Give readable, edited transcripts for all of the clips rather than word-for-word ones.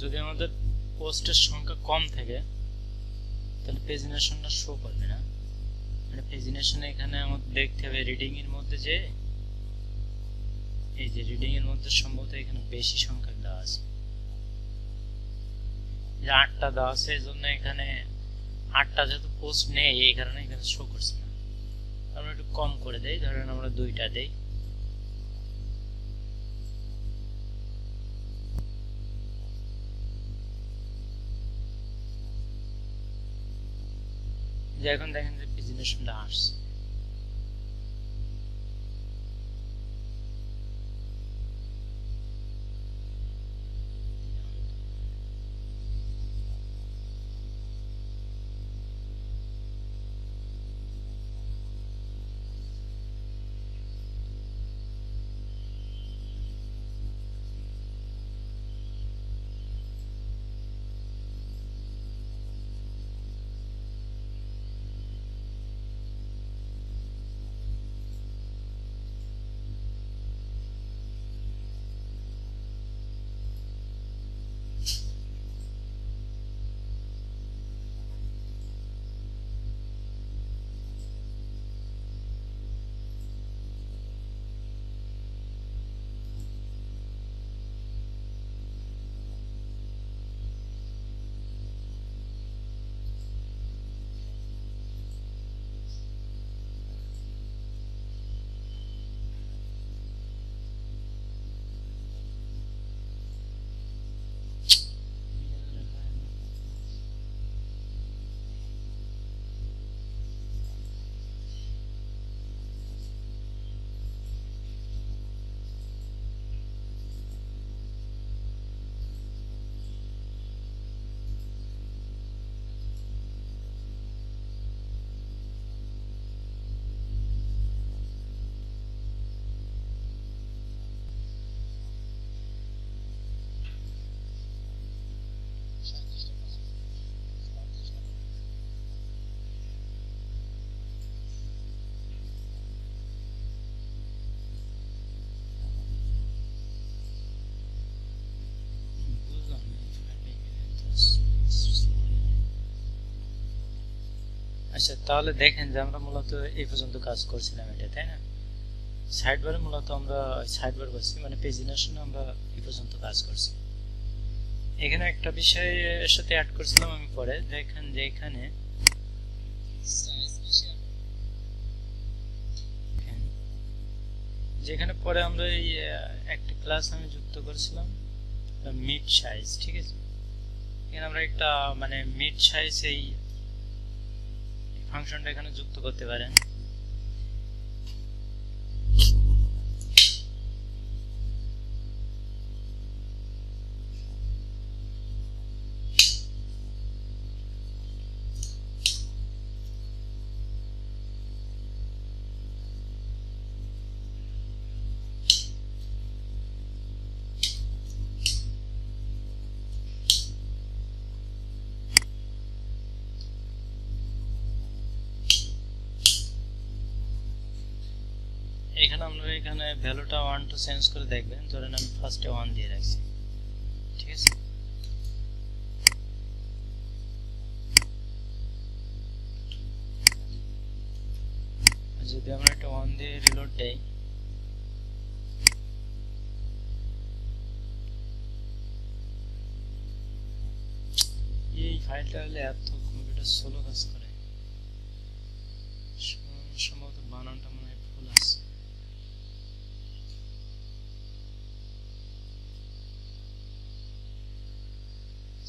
যদি আমাদের পোস্টের সংখ্যা কম থাকে তাহলে পেজিনেশনটা শো করবে না। মানে পেজিনেশনে এখানে আমাদের দেখতে হবে রিডিং এর মধ্যে যে এই যে রিডিং এর মধ্যে সম্ভবত এখানে বেশি সংখ্যা দেওয়া আছে, যে 8টা দেওয়া আছে, এই জন্য এখানে 8টা যেহেতু পোস্ট নেই এই কারণে এখানে শো করছে না। আমরা একটু কম করে দেই, ধরেন আমরা 2টা দেই। যে এখন দেখেন যে পেজিনেশনটা আসছে। আচ্ছা, তাহলে দেখেন যে আমরা মূলত এই পর্যন্ত কাজ করছিলাম এটা, তাই না? সাইড বারে মূলত আমরা সাইড বার করছি, মানে পেজিনেশনে আমরা এই পর্যন্ত কাজ করছি। এখানে একটা বিষয়ের সাথে অ্যাড করছিলাম আমি পরে, দেখেন যে এখানে যেখানে পরে আমরা এই একটা ক্লাস আমি যুক্ত করেছিলাম মিড সাইজ, ঠিক আছে? এখানে আমরা একটা মানে মিড সাইজ এই ফাংশনটা এখানে যুক্ত করতে পারেন। এখানে আমরা এখানে ভ্যালুটা 1 টু চেঞ্জ করে দেখবেন, ধরেন আমি ফার্স্টে 1 দিয়ে রাখছি, ঠিক আছে? যদি আমরা একটা 1 দিয়ে রিলোড দেই, এই ফাইলটা হলে এত কম্পিউটার স্লো কাজ করে, সম্ভবত বানানটা মনে হয় ভুল আছে।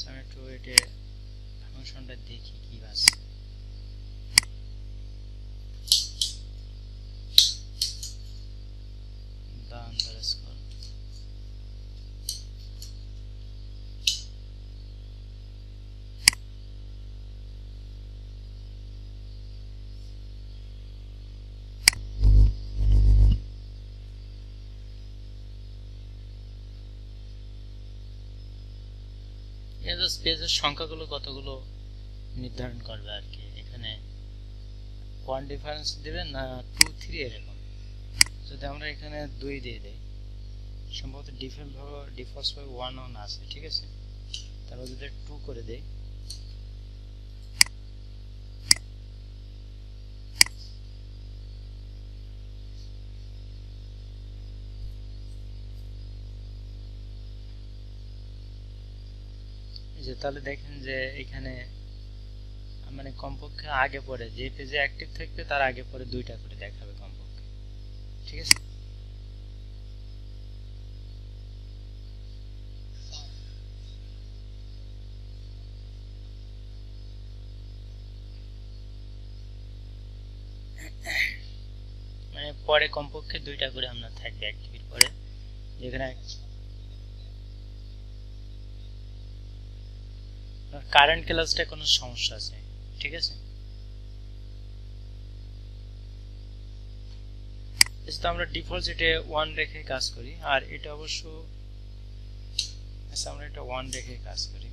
আমি একটু এটা ফাংশনটা দেখি কি আছে। পেজের সংখ্যাগুলো কতগুলো নির্ধারণ করবে আর কি। এখানে 1 ডিফারেন্স দিবেন না 2 3 এরকম। যদি আমরা এখানে 2 দিয়ে দেই, সম্ভবত ডিফল্ট ভাবে 1 1 আছে, ঠিক আছে? তারপর যদি 2 করে দেই, যে তাহলে দেখেন যে এখানে মানে কমপক্ষে আগে পরে যে পেজে অ্যাক্টিভ থাকবে তার আগে পরে 2টা করে দেখাবে কমপক্ষে। ঠিক আছে, মানে পরে কমপক্ষে 2টা করে আপনার থাকবে অ্যাক্টিভের পরে। যেখানে কারেন্ট ক্লাসটা কোনো সমস্যা আছে। ঠিক আছে, তো আমরা ডিফল্ট এটা 1 রেখে কাজ করি, আর এটা অবশ্য আমরা এটা 1 রেখে কাজ করি।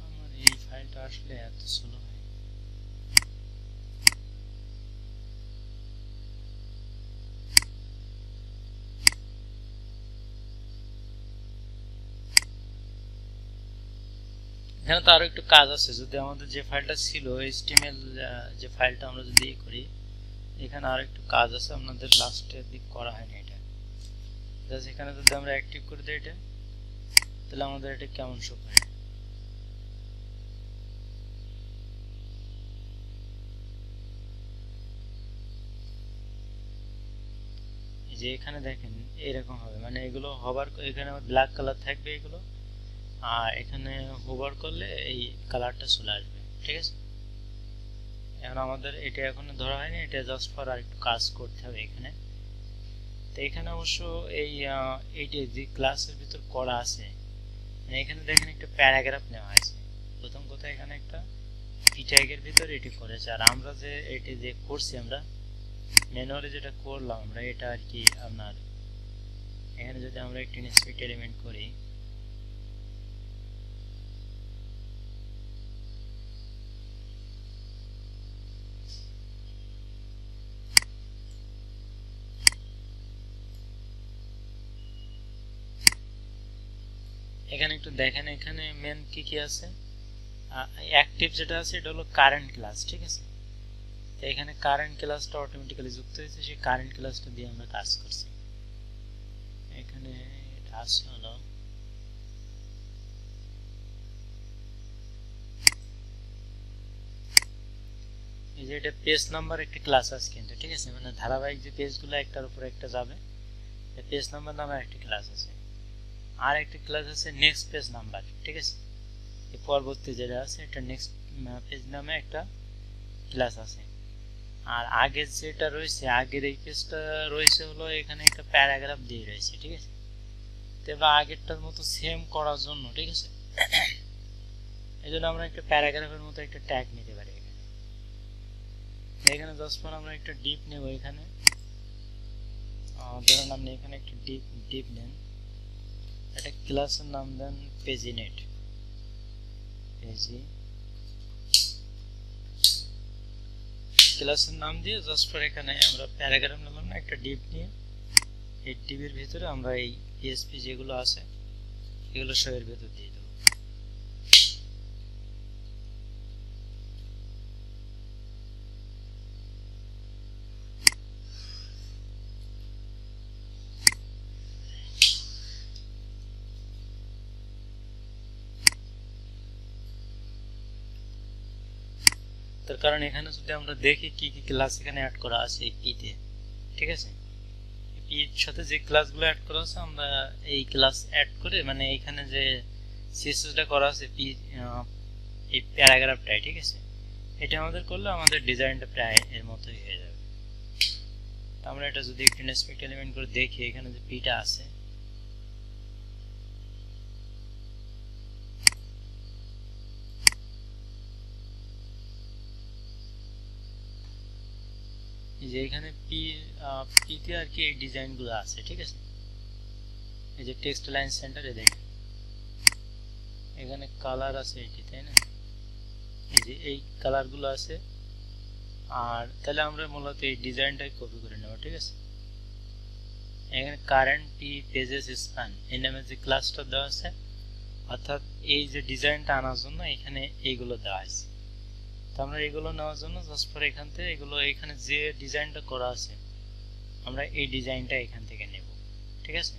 আমার এই ফাইলটা আসলে এত স্লো হয়। এখানে তো আরো একটু কাজ আছে, যদি আমাদের যে ফাইলটা ছিল HTML যে ফাইলটা আমরা যদি করি, এখানে আরো একটু কাজ আছে আপনাদের লাস্টের দিক করা হয়নি এটা। জাস্ট এখানে যদি আমরা অ্যাক্টিভ করে দিই এটা, তাহলে আমাদের এটা কেমন শো করে। এই যে এখানে দেখেন এরকম হবে, মানে এগুলো হবার এখানে ব্ল্যাক কালার থাকবে এগুলো, আর এখানে হোভার করলে এই কালারটা চলে আসবে। ঠিক আছে, এখন আমাদের এটা এখনো ধরা হয়নি, এটা জাস্ট ফর আর একটু কাজ করতে হবে এখানে। তো এখানে অবশ্য এইটা যে ক্লাসের ভিতর করা আছে, মানে এখানে দেখেন একটা প্যারাগ্রাফ নেওয়া আছে। প্রথম কথা এখানে একটা পি ট্যাগের ভিতর এটি করেছে, আর আমরা যে এটি যে করছি আমরা ম্যানুয়ালি যেটা করলাম আমরা এটা আর কি আপনার এখানে যদি আমরা একটি ইনস্পেক্ট এলিমেন্ট করি, এখানে একটু দেখেন এখানে মেন কি কি আছে। অ্যাক্টিভ যেটা আছে এটা হলো কারেন্ট ক্লাস। ঠিক আছে, তো এখানে কারেন্ট ক্লাসটা অটোমেটিক্যালি যুক্ত হয়েছে, সেই কারেন্ট ক্লাসটা দিয়ে আমরা কাজ করছি। এখানে এটা আছে হলো এই যে এটা পেজ নাম্বার একটি ক্লাস আছে কিন্তু। ঠিক আছে, মানে ধারাবাহিক যে পেজগুলো একটার উপর একটা যাবে, পেজ নাম্বার নামে একটি ক্লাস আছে, আর একটি ক্লাস আছে নেক্সট পেজ নাম্বার। ঠিক আছে, এই পরবর্তী যেটা আছে এটা নেক্সট পেজ নামে একটা ক্লাস আছে। আর আগের যেটা রয়েছে আগের এই পেজটা রয়েছে হলো এখানে একটা প্যারাগ্রাফ দিয়ে রয়েছে। ঠিক আছে, তো এবার আগেরটার মতো সেম করার জন্য, ঠিক আছে, এই জন্য আমরা একটা প্যারাগ্রাফের মতো একটা ট্যাগ নিতে পারি। এখানে জাস্ট আমরা একটা ডিপ নেব, এখানে ধরুন আপনি এখানে একটা ডিপ নেন, একটা ক্লাসের নাম দেন পেজিনেট, ক্লাসের নাম দিয়ে জাস্ট ফর এখানে আমরা প্যারাগ্রাফ নিলাম না, একটা ডিপ নিয়ে এই ডিপের ভিতরে আমরা এই পিএসপি যেগুলো আছে এগুলো সবের ভিতর দিয়ে দেবো। তার কারণ এখানে যদি আমরা দেখি কি কি ক্লাস এখানে অ্যাড করা আছে এই পিতে। ঠিক আছে, পির সাথে যে ক্লাসগুলো অ্যাড করা আছে আমরা এই ক্লাস অ্যাড করে মানে এখানে যে সিএসএসটা করা আছে পি এই প্যারাগ্রাফটাই। ঠিক আছে, এটা আমাদের করলে আমাদের ডিজাইনটা প্রায় এর মতোই হয়ে যাবে। আমরা এটা যদি একটু ইনস্পেক্ট এলিমেন্ট করে দেখি, এখানে যে পিটা আছে যে এখানে পিতে আর কি এই ডিজাইনগুলো আছে। ঠিক আছে, এই যে টেক্সট লাইন সেন্টারে দেখেন এখানে কালার আছে এটি, তাই না, এই যে এই কালারগুলো আছে। আর তাহলে আমরা মূলত এই ডিজাইনটাই কপি করে নেব। ঠিক আছে, এখানে কারেন্ট পি পেজেস স্প্যান এই নামে যে ক্লাসটা দেওয়া আছে, অর্থাৎ এই যে ডিজাইনটা আনার জন্য এখানে এইগুলো দেওয়া আছে। তো আমরা এগুলো নেওয়ার জন্য জাস্ট ফর এখান থেকে এগুলো এখানে যে ডিজাইনটা করা আছে আমরা এই ডিজাইনটা এখান থেকে নেব, ঠিক আছে।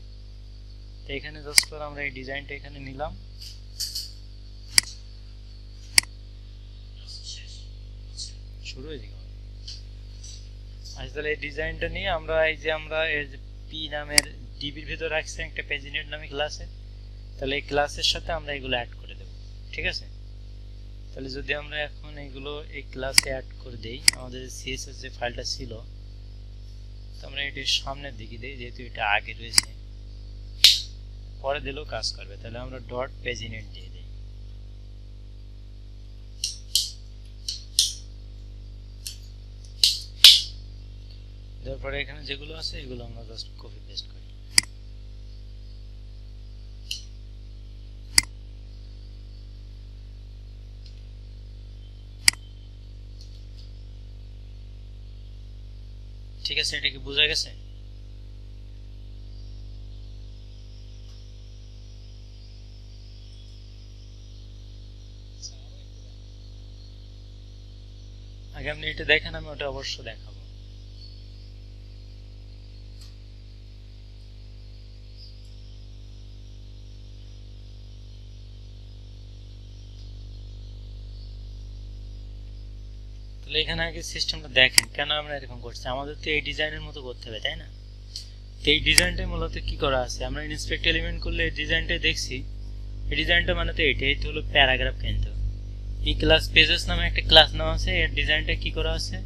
তো এখানে জাস্ট ফর আমরা এই ডিজাইনটা এখানে নিলাম। শুরু হয়ে যাবে। আচ্ছা, তাহলে এই ডিজাইনটা নিয়ে আমরা এই যে পি নামের ডিবির ভিতর রাখছি একটা পেজিনেট নামে ক্লাসে, তাহলে এই ক্লাসের সাথে আমরা এগুলো অ্যাড করে দেব, ঠিক আছে। তাহলে যদি আমরা এখন এগুলো এই ক্লাসে অ্যাড করে দেই, আমাদের সিএসএস যে ফাইলটা ছিল তো আমরা এটির সামনের দিকে দিই, যেহেতু এটা আগে রয়েছে, পরে দিলেও কাজ করবে। তাহলে আমরা ডট পেজিনেট দিয়ে দিই। তারপরে এখানে যেগুলো আছে এগুলো আমরা জাস্ট কপি পেস্ট করি। ঠিক আছে, এটা কি বোঝা গেছে? আগে আপনি এটা দেখেন, আমি ওটা অবশ্য দেখাবো। তাহলে এখানে আগে সিস্টেমটা দেখেন কেন আমরা এরকম করছি। আমাদের তো এই ডিজাইনের মতো করতে হবে, তাই না? তো এই ডিজাইনটাই মূলত কি করা আছে, আমরা ইন্সপেক্ট এলিমেন্ট করলে এই ডিজাইনটাই দেখছি। এই ডিজাইনটা মানে তো এটাই তো হলো প্যারাগ্রাফ। কিন্তু এই ক্লাস পেজেস নামে একটা ক্লাস নেওয়া আছে, এর ডিজাইনটা কি করা আছে,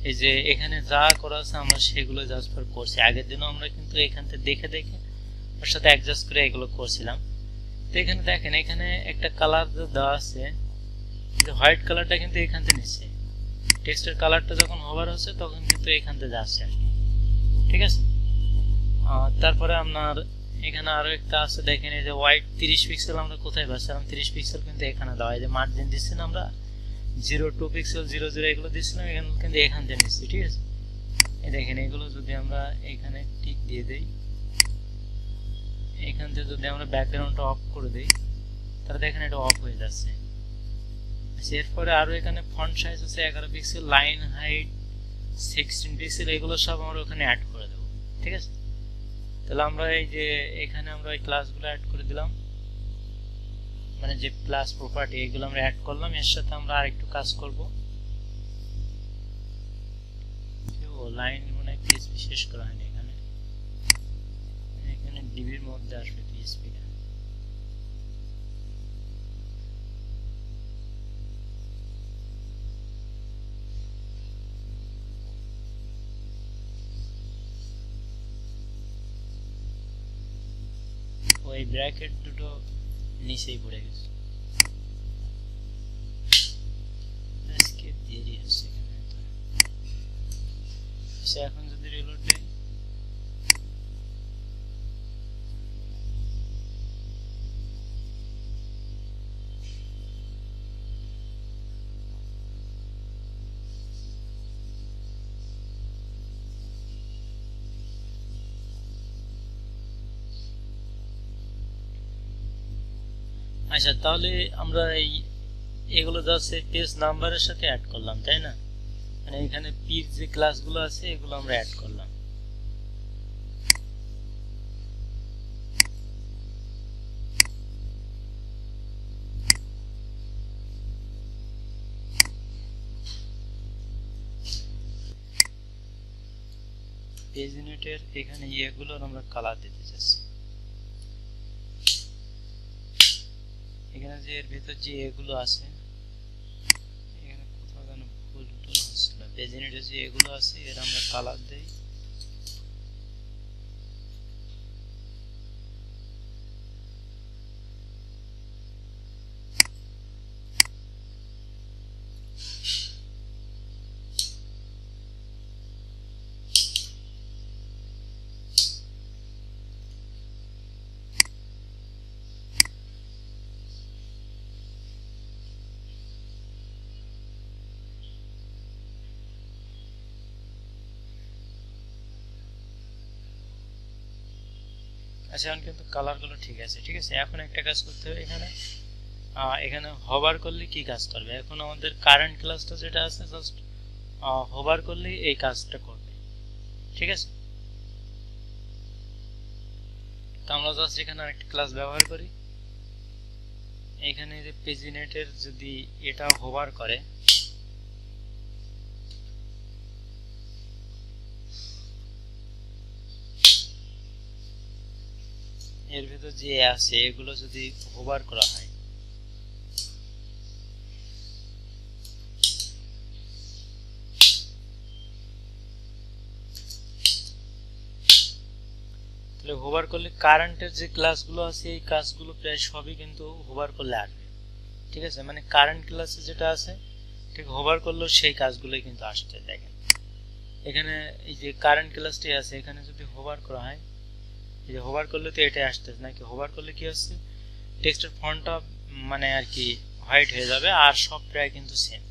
এই যে এখানে যা করা আছে আমরা সেগুলো জাস্ট ফর করছি। আগের দিনও আমরা কিন্তু এখান থেকে দেখে দেখে ওর সাথে অ্যাডজাস্ট করে এগুলো করছিলাম। তো এখানে দেখেন, এখানে একটা কালার দেওয়া আছে, যে হোয়াইট কালারটা কিন্তু এখান থেকে নিচ্ছে। টেক্সটের কালারটা যখন হোভার হচ্ছে তখন কিন্তু এখান থেকে যাচ্ছে আর কি, ঠিক আছে। তারপরে আপনার এখানে আরো একটা আছে, দেখেন এই যে হোয়াইট 30 পিক্সেল আমরা কোথায় পাচ্ছিলাম, 30 পিক্সেল কিন্তু এখানে দেওয়া। এই যে মার্জিন দিচ্ছি না আমরা 02 পিক্সেল 00 এগুলো দিচ্ছিলাম, এখানে কিন্তু এখান থেকে নিচ্ছি, ঠিক আছে। এই দেখেন এগুলো যদি আমরা এখানে টিক দিয়ে দেই, এখান থেকে যদি আমরা ব্যাকগ্রাউন্ডটা অফ করে দেই, তাহলে দেখেন এটা অফ হয়ে যাচ্ছে। এরপরে আরো এখানে ফন্ট সাইজ আছে 11 পিক্সেল, লাইন হাইট 16 পিক্সেল, এগুলো সব আমরা ওখানে অ্যাড করে দেবো, ঠিক আছে। তাহলে আমরা এই যে এখানে আমরা এই ক্লাসগুলো অ্যাড করে দিলাম, মানে যে ক্লাস প্রপার্টি এগুলো আমরা অ্যাড করলাম। এর সাথে আমরা আরেকটু কাজ করব। লাইন মানে পিএইচপি শেষ করা হয়নি, এখানে এখানে ডিবির মধ্যে আসবে পিএইচপি। ওই ব্র্যাকেট দুটো নিচেই পড়ে গেছে, আজকে দেরি হচ্ছে এখানে তো। আচ্ছা, এখন যদি রিলোড দেই, আচ্ছা তাহলে আমরা এগুলো জাস্ট পেজ নাম্বারের সাথে অ্যাড করলাম, তাই না? মানে এখানে পির যে ক্লাসগুলো আছে এগুলো আমরা অ্যাড করলাম। পেজ ইউনিটের এখানে এগুলোর আমরা কালার দিতে চাচ্ছি। এখানে যে এর ভিতর যে এগুলো আছে, এখানে কোথাও যেন ভুল টুল হচ্ছিল। পেজ ইউনিটের যে এগুলো আছে এর আমরা কালার দেই। আচ্ছা এখন কিন্তু কালারগুলো ঠিক আছে। ঠিক আছে, এখন একটা কাজ করতে হবে, এখানে এখানে হোভার করলে কি কাজ করবে, এখন আমাদের কারেন্ট ক্লাসটা যেটা আছে জাস্ট হোভার করলেই এই কাজটা করবে। ঠিক আছে, তো আমরা জাস্ট এখানে আরেকটা ক্লাস ব্যবহার করি। এখানে যে পেজিনেটের যদি এটা হোভার করে, এর ভিতর যে আছে এগুলো যদি হোভার করা হয়, তাহলে হোভার করলে কারেন্টের যে ক্লাসগুলো আছে এই ক্লাসগুলো প্রায় সবই কিন্তু হোভার করলে আসবে। ঠিক আছে, মানে কারেন্ট ক্লাসে যেটা আছে ঠিক হোভার করলেও সেই কাজগুলোই কিন্তু আসছে। দেখেন এখানে এই যে কারেন্ট ক্লাসটি আছে, এখানে যদি হোভার করা হয়, এই যে হোভার করলে তো এটাই আসতেছে নাকি, হোভার করলে কি হচ্ছে টেক্সটের ফন্টটা মানে আর কি হোয়াইট হয়ে যাবে, আর সব প্রায় কিন্তু সেম।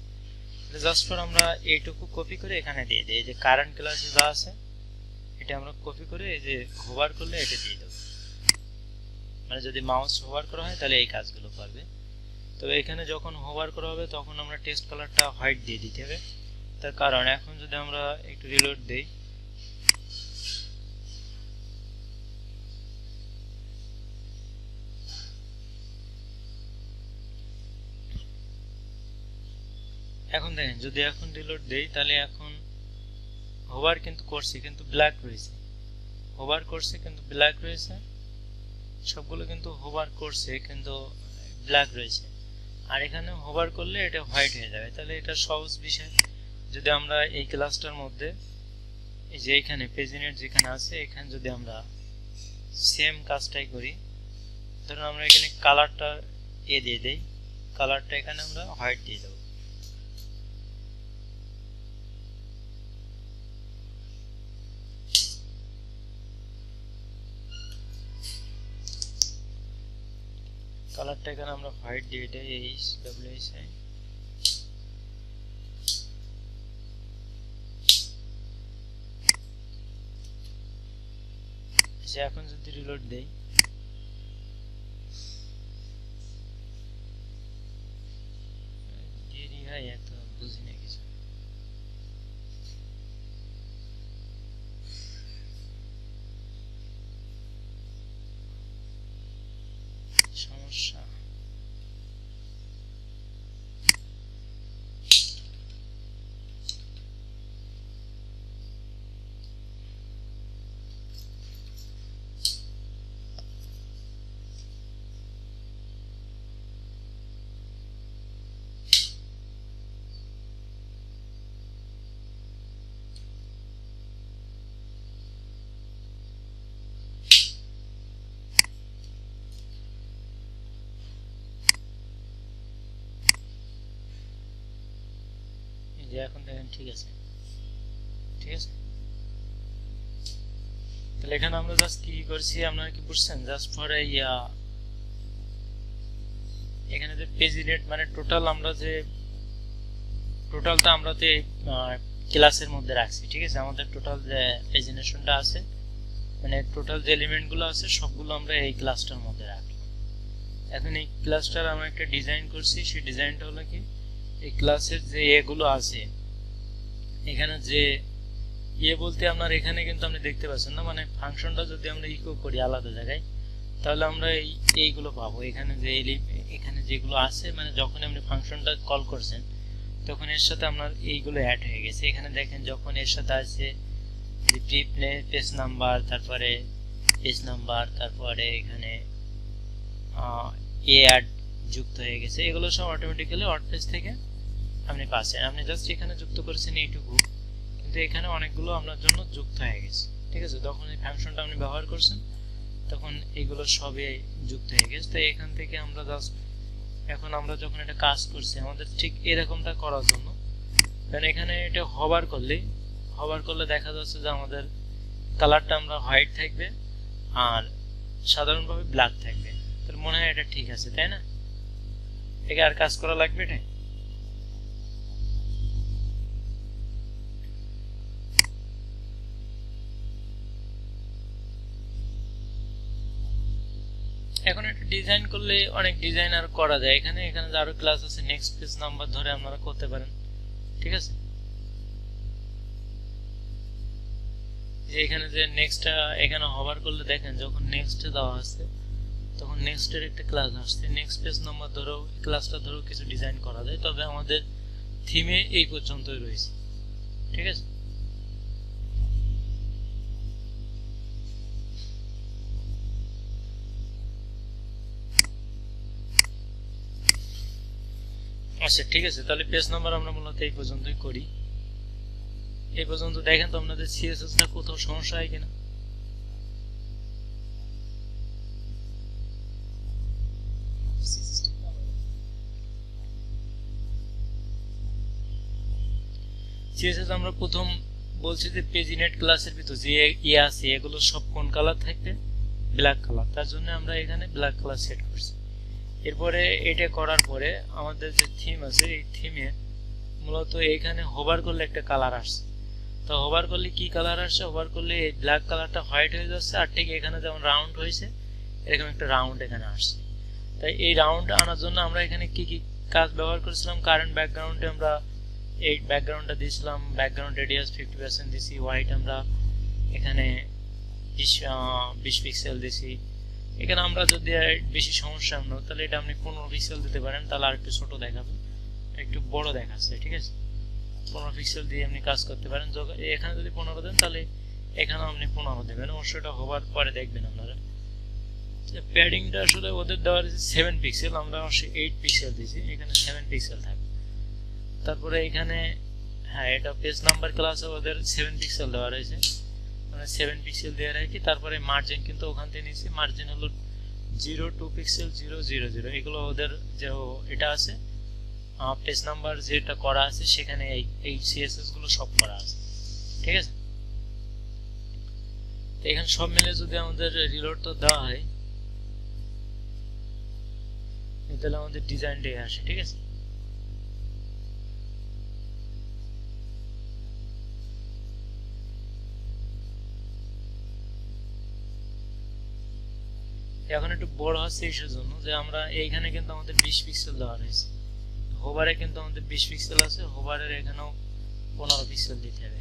জাস্ট ফর আমরা এইটুকু কপি করে এখানে দিয়ে দিই, এই যে কারেন্ট ক্লাসে যা আছে এটা আমরা কপি করে এই যে হোভার করলে এটা দিয়ে দেবো। মানে যদি মাউস হোভার করা হয় তাহলে এই কাজগুলো করবে। তো এখানে যখন হোভার করা হবে তখন আমরা টেক্সট কালারটা হোয়াইট দিয়ে দিতে হবে। তার কারণ এখন যদি আমরা একটু রিলোড দেই, এখন দেখেন যদি এখন রিলোড দেই তাহলে এখন হোভার কিন্তু করছি কিন্তু ব্ল্যাক রয়েছে, হোভার করছে কিন্তু ব্ল্যাক রয়েছে, সবগুলো কিন্তু হোভার করছে কিন্তু ব্ল্যাক রয়েছে। আর এখানে হোভার করলে এটা হোয়াইট হয়ে যাবে। তাহলে এটা সহজ বিষয়, যদি আমরা এই ক্লাসটার মধ্যে এই যে এখানে পেজিনেট যেখানে আছে এখানে যদি আমরা সেম কাজটাই করি, ধরুন আমরা এখানে কালারটা দিয়ে দেই, কালারটা এখানে আমরা হোয়াইট দিয়ে দেবো। কালারটা এখানে আমরা হোয়াইট দিয়ে দেই, HWSI। এখন যদি রিলোড দেই, এত বুঝি না কিছু, সমস্যা। এখন দেখেন ঠিক আছে। ঠিক আছে, তাহলে এখানে আমরা জাস্ট কি করছি আপনারা কি বুঝছেন, জাস্ট ফর এখানে যে পেজিনেট মানে টোটাল আমরা যে টোটালটা আমরা তো ক্লাসের মধ্যে রাখছি। ঠিক আছে, আমাদের টোটাল যে পেজিনেশনটা আছে মানে টোটাল যে এলিমেন্টগুলো আছে সবগুলো আমরা এই ক্লাসটার মধ্যে রাখলাম। এখন এই ক্লাসটার আমরা একটা ডিজাইন করছি, সেই ডিজাইনটা হলো কি এই ক্লাসের যে এগুলো আছে এখানে যে বলতে আপনার এখানে কিন্তু আপনি দেখতে পাচ্ছেন না, মানে ফাংশনটা যদি আমরা ইকো করি আলাদা জায়গায় তাহলে আমরা এইগুলো পাবো। এখানে যে এখানে যেগুলো আছে মানে যখন আপনি ফাংশনটা কল করছেন তখন এর সাথে আপনার এইগুলো অ্যাড হয়ে গেছে। এখানে দেখেন যখন এর সাথে আছে যে পেজ নাম্বার, তারপরে পেজ নাম্বার, তারপরে এখানে অ্যাড যুক্ত হয়ে গেছে, এগুলো সব অটোমেটিক্যালি ওয়ার্ডপ্রেস থেকে আপনি পাচ্ছেন। আপনি জাস্ট এখানে যুক্ত করেছেন এইটুকু, কিন্তু এখানে অনেকগুলো আপনার জন্য যুক্ত হয়ে গেছে। ঠিক আছে, যখন এই ফাংশনটা আপনি ব্যবহার করছেন তখন এইগুলো সবই যুক্ত হয়ে গেছে। তো এখান থেকে আমরা জাস্ট এখন আমরা যখন এটা কাজ করছি আমাদের ঠিক এরকমটা করার জন্য, কারণ এখানে এটা হোভার করলে দেখা যাচ্ছে যে আমাদের কালারটা আমরা হোয়াইট থাকবে আর সাধারণভাবে ব্ল্যাক থাকবে। তাহলে মনে হয় এটা ঠিক আছে, তাই না? একে আর কাজ করা লাগবে এটা। এখন একটা ডিজাইন করলে অনেক ডিজাইন আর করা যায়। এখানে যে আরো ক্লাস আছে, নেক্সট পেজ নাম্বার ধরে আপনারা করতে পারেন। ঠিক আছে, যে এখানে যে নেক্সটটা এখানে হভার করলে দেখেন যখন নেক্সটে দেওয়া আছে তখন নেক্সটের একটা ক্লাস আসছে। নেক্সট পেজ নাম্বার ধরেও ক্লাসটা ধরেও কিছু ডিজাইন করা যায়, তবে আমাদের থিমে এই পর্যন্তই রয়েছে। ঠিক আছে, আচ্ছা ঠিক আছে, তাহলে পেজ নাম্বার আমরা মূলত এই পর্যন্তই করি। এই পর্যন্ত দেখেন তো আপনাদের সিএসএস টা কোথাও সমস্যা হয় কিনা। সিএসএস আমরা প্রথম বলছি যে পেজিনেট ক্লাসের ভিতর যে ইয়ে আছে এগুলো সব কোন কালার থাকবে, ব্ল্যাক কালার। তার জন্য আমরা এখানে ব্ল্যাক কালার সেট করছি। এরপরে এটা করার পরে আমাদের যে থিম আছে এই থিমে মূলত এইখানে হোভার করলে একটা কালার আসছে। তো হোভার করলে কি কালার আসছে, হোভার করলে এই ব্ল্যাক কালারটা হোয়াইট হয়ে যাচ্ছে, আর ঠিক এখানে যেমন রাউন্ড হয়েছে এরকম একটা রাউন্ড এখানে আসছে। তাই এই রাউন্ড আনার জন্য আমরা এখানে কি কি কাজ ব্যবহার করেছিলাম, কারেন্ট ব্যাকগ্রাউন্ডে আমরা এই ব্যাকগ্রাউন্ডটা দিয়েছিলাম, ব্যাকগ্রাউন্ড রেডিয়াস 50% দিছি, হোয়াইট আমরা এখানে 20 পিক্সেল দিছি। এখানে আমরা যদি বেশি সমস্যা না তাহলে এটা আপনি 15 পিক্সেল দিতে পারেন, তাহলে আর একটু ছোট দেখাবে, একটু বড় দেখাচ্ছে। ঠিক আছে, 15 পিক্সেল দিয়ে আপনি কাজ করতে পারেন। এখানে যদি 15 দেন তাহলে এখানে আপনি 15 দেবেন, অবশ্যই এটা হবার পরে দেখবেন আপনারা। প্যাডিংটা আসলে ওদের দেওয়া রয়েছে 7 পিক্সেল, আমরা অবশ্যই 8 পিক্সেল দিয়েছি, এখানে 7 পিক্সেল থাকবে। তারপরে এখানে হ্যাঁ এটা পেজ নাম্বার ক্লাসে ওদের 7 পিক্সেল দেওয়া রয়েছে, মানে 7 পিক্সেল দিয়ে রাখি। তারপরে মার্জিন কিন্তু ওখান থেকে নিয়েছি, মার্জিন হলো 0 2 পিক্সেল 0 0 0। এগুলো ওদের যে এটা আছে পেজ নাম্বার যেটা করা আছে সেখানে এই সিএসএস গুলো সব করা আছে। ঠিক আছে, তো এখানে সব মিলে যদি আমাদের রিলোড তো দেওয়া হয় তাহলে আমাদের ডিজাইনটাই আসে। ঠিক আছে, এখন একটু বড় হচ্ছে এইসব জন্য যে আমরা এইখানে কিন্তু আমাদের 20 পিক্সেল দেওয়া রয়েছে, হোভারে কিন্তু আমাদের 20 পিক্সেল আছে, হোভারের এখানেও 15 পিক্সেল দিতে হবে।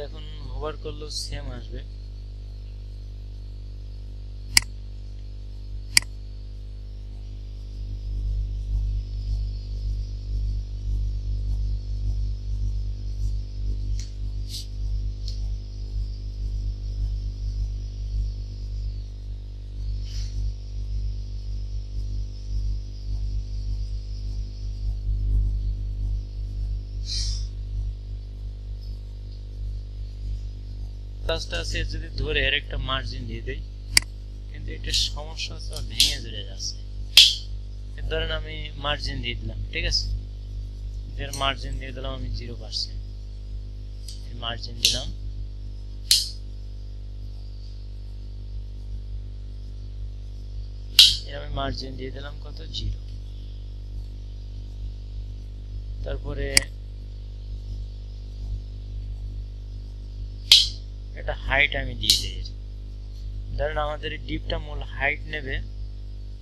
এখন হোভার করলেও সেম আসবে। কাজটা আছে যদি ধরে এর একটা মার্জিন দিয়ে দেই, কিন্তু এটা সমস্যা হচ্ছে ভেঙে চলে যাচ্ছে। এর ধরেন আমি মার্জিন দিয়ে দিলাম, ঠিক আছে, এর মার্জিন দিয়ে দিলাম আমি 0%, মার্জিন দিলাম। এর আমি মার্জিন দিয়ে দিলাম কত, 0। তারপরে এটা হাইট আমি দিয়ে দিই, ধরেন আমাদের ডিপটা মূল হাইট নেবে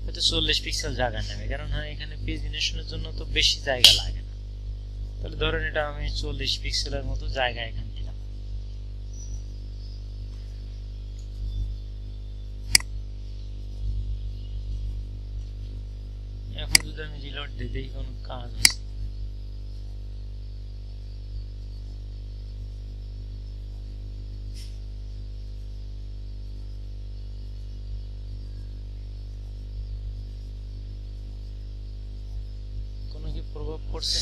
হয়তো 40 পিক্সেল জায়গা নেবে, কারণ এখানে পেজিনেশনের জন্য তো বেশি জায়গা লাগে না। তাহলে ধরেন এটা আমি 40 পিক্সেলের মতো জায়গা এখানে দিলাম। এখন যদি আমি রিলোড দিই দেখি কোনো কাজ আছে, প্রভাব পড়ছে?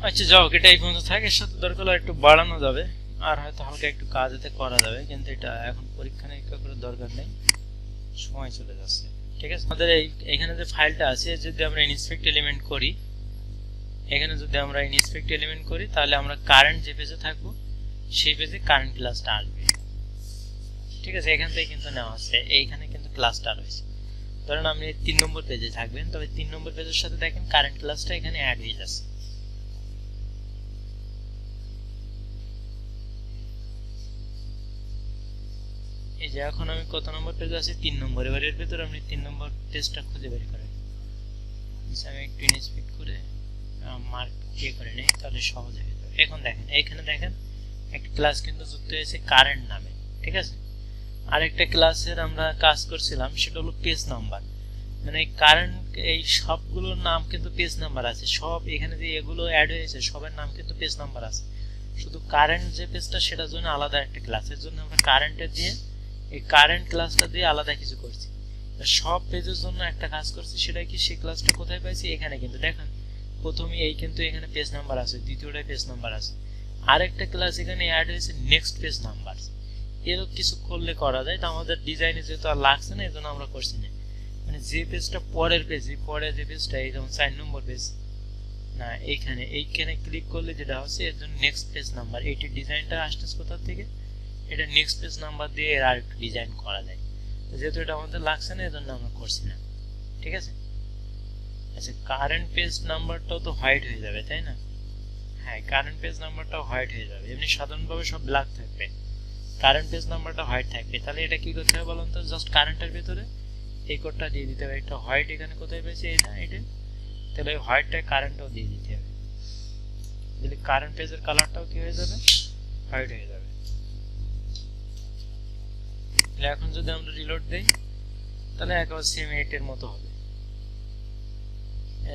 আচ্ছা যাও, এটা এই পর্যন্ত থাকে। এর সাথে দরকার একটু বাড়ানো যাবে, আর হয়তো হালকা একটু কাজ এতে করা যাবে, কিন্তু এটা এখন পরীক্ষা নিরীক্ষা করে দরকার নেই, সময় চলে যাচ্ছে। ঠিক আছে, আমাদের এখানে যে ফাইলটা আছে যদি আমরা ইনস্পেক্ট এলিমেন্ট করি, এখানে যদি আমরা ইনস্পেক্ট এলিমেন্ট করি তাহলে আমরা কারেন্ট যে পেজে থাকবো সেই পেজে কারেন্ট ক্লাসটা আসবে। ঠিক আছে, এখান থেকে কিন্তু নেওয়া আছে, এইখানে কিন্তু ক্লাসটা রয়েছে। ধরেন আপনি 3 নম্বর পেজে থাকবেন, তবে 3 নম্বর পেজের সাথে দেখেন কারেন্ট ক্লাসটা এখানে অ্যাড হয়ে যাচ্ছে। এই যে এখন আমি কত নম্বর পেজে আছি? 3 নম্বর। এবার এর ভিতরে আপনি 3 নম্বর পেজটা খুঁজে বের করেন। আমি একটু ইনস্পেক্ট করে মার্ক দিয়ে করে নেই, তাহলে সহজ হয়ে যাবে। এখন দেখেন এইখানে দেখেন একটা ক্লাস কিন্তু যুক্ত হয়েছে কারেন্ট নামে, ঠিক আছে? আরেকটা ক্লাসের আমরা কাজ করছিলাম, সেটা হলো পেজ নাম্বার। মানে কারেন্ট এই সবগুলোর নাম কিন্তু পেজ নাম্বার আছে, সব এখানে যে এগুলো অ্যাড হয়েছে সবার নাম কিন্তু পেজ নাম্বার আছে। শুধু কারেন্ট যে পেজটা সেটার জন্য আলাদা একটা ক্লাসের জন্য আমরা কারেন্টে দিয়ে এই কারেন্ট ক্লাসটা দিয়ে আলাদা কিছু করছি। সব পেজের জন্য একটা কাজ করছি, সেটা কি সেই ক্লাসটা কোথায় পাইছি? এখানে কিন্তু দেখেন প্রথমে এই কিন্তু এখানে পেজ নাম্বার আছে, দ্বিতীয়টায় পেজ নাম্বার আছে। আরেকটা ক্লাস এখানে অ্যাড হয়েছে নেক্সট পেজ নাম্বার। এরকম কিছু করলে করা যায়, তো আমাদের ডিজাইনে যেহেতু আর লাগছে না, এই জন্য আমরা করছি না। মানে যে পেজটা পরের পেজ, পরে যে পেজটা এই যেমন 4 নম্বর পেজ না, এইখানে ক্লিক করলে যেটা হচ্ছে এর জন্য নেক্সট পেজ নাম্বার। এইটি ডিজাইনটা আসতেছে কোথা থেকে? এটা নেক্সট পেজ নাম্বার দিয়ে এর আরেকটু ডিজাইন করা যায়। যেহেতু এটা আমাদের লাগছে না, এজন্য আমরা করছি না, ঠিক আছে? আচ্ছা, কারেন্ট পেজ নাম্বারটাও তো হোয়াইট হয়ে যাবে, তাই না? হ্যাঁ, কারেন্ট পেজ নাম্বারটাও হোয়াইট হয়ে যাবে। এমনি সাধারণভাবে সব ব্ল্যাক থাকবে, কারেন্ট পেজ নাম্বারটা হোয়াইট থাকবে। তাহলে এটা কি করতে হবে বলুন তো? জাস্ট কারেন্টের ভিতরে এই কোডটা দিয়ে দিতে হবে। একটা হোয়াইট এখানে কোথায় পেয়েছি? এই না, এটা। তাহলে ওই হোয়াইটটা কারেন্টও দিয়ে দিতে হবে, তাহলে কারেন্ট পেজের কালারটাও কি হয়ে যাবে? হোয়াইট হয়ে যাবে। তাহলে এখন যদি আমরা রিলোড দেই, তাহলে একেবারে সেম এর মতো হবে।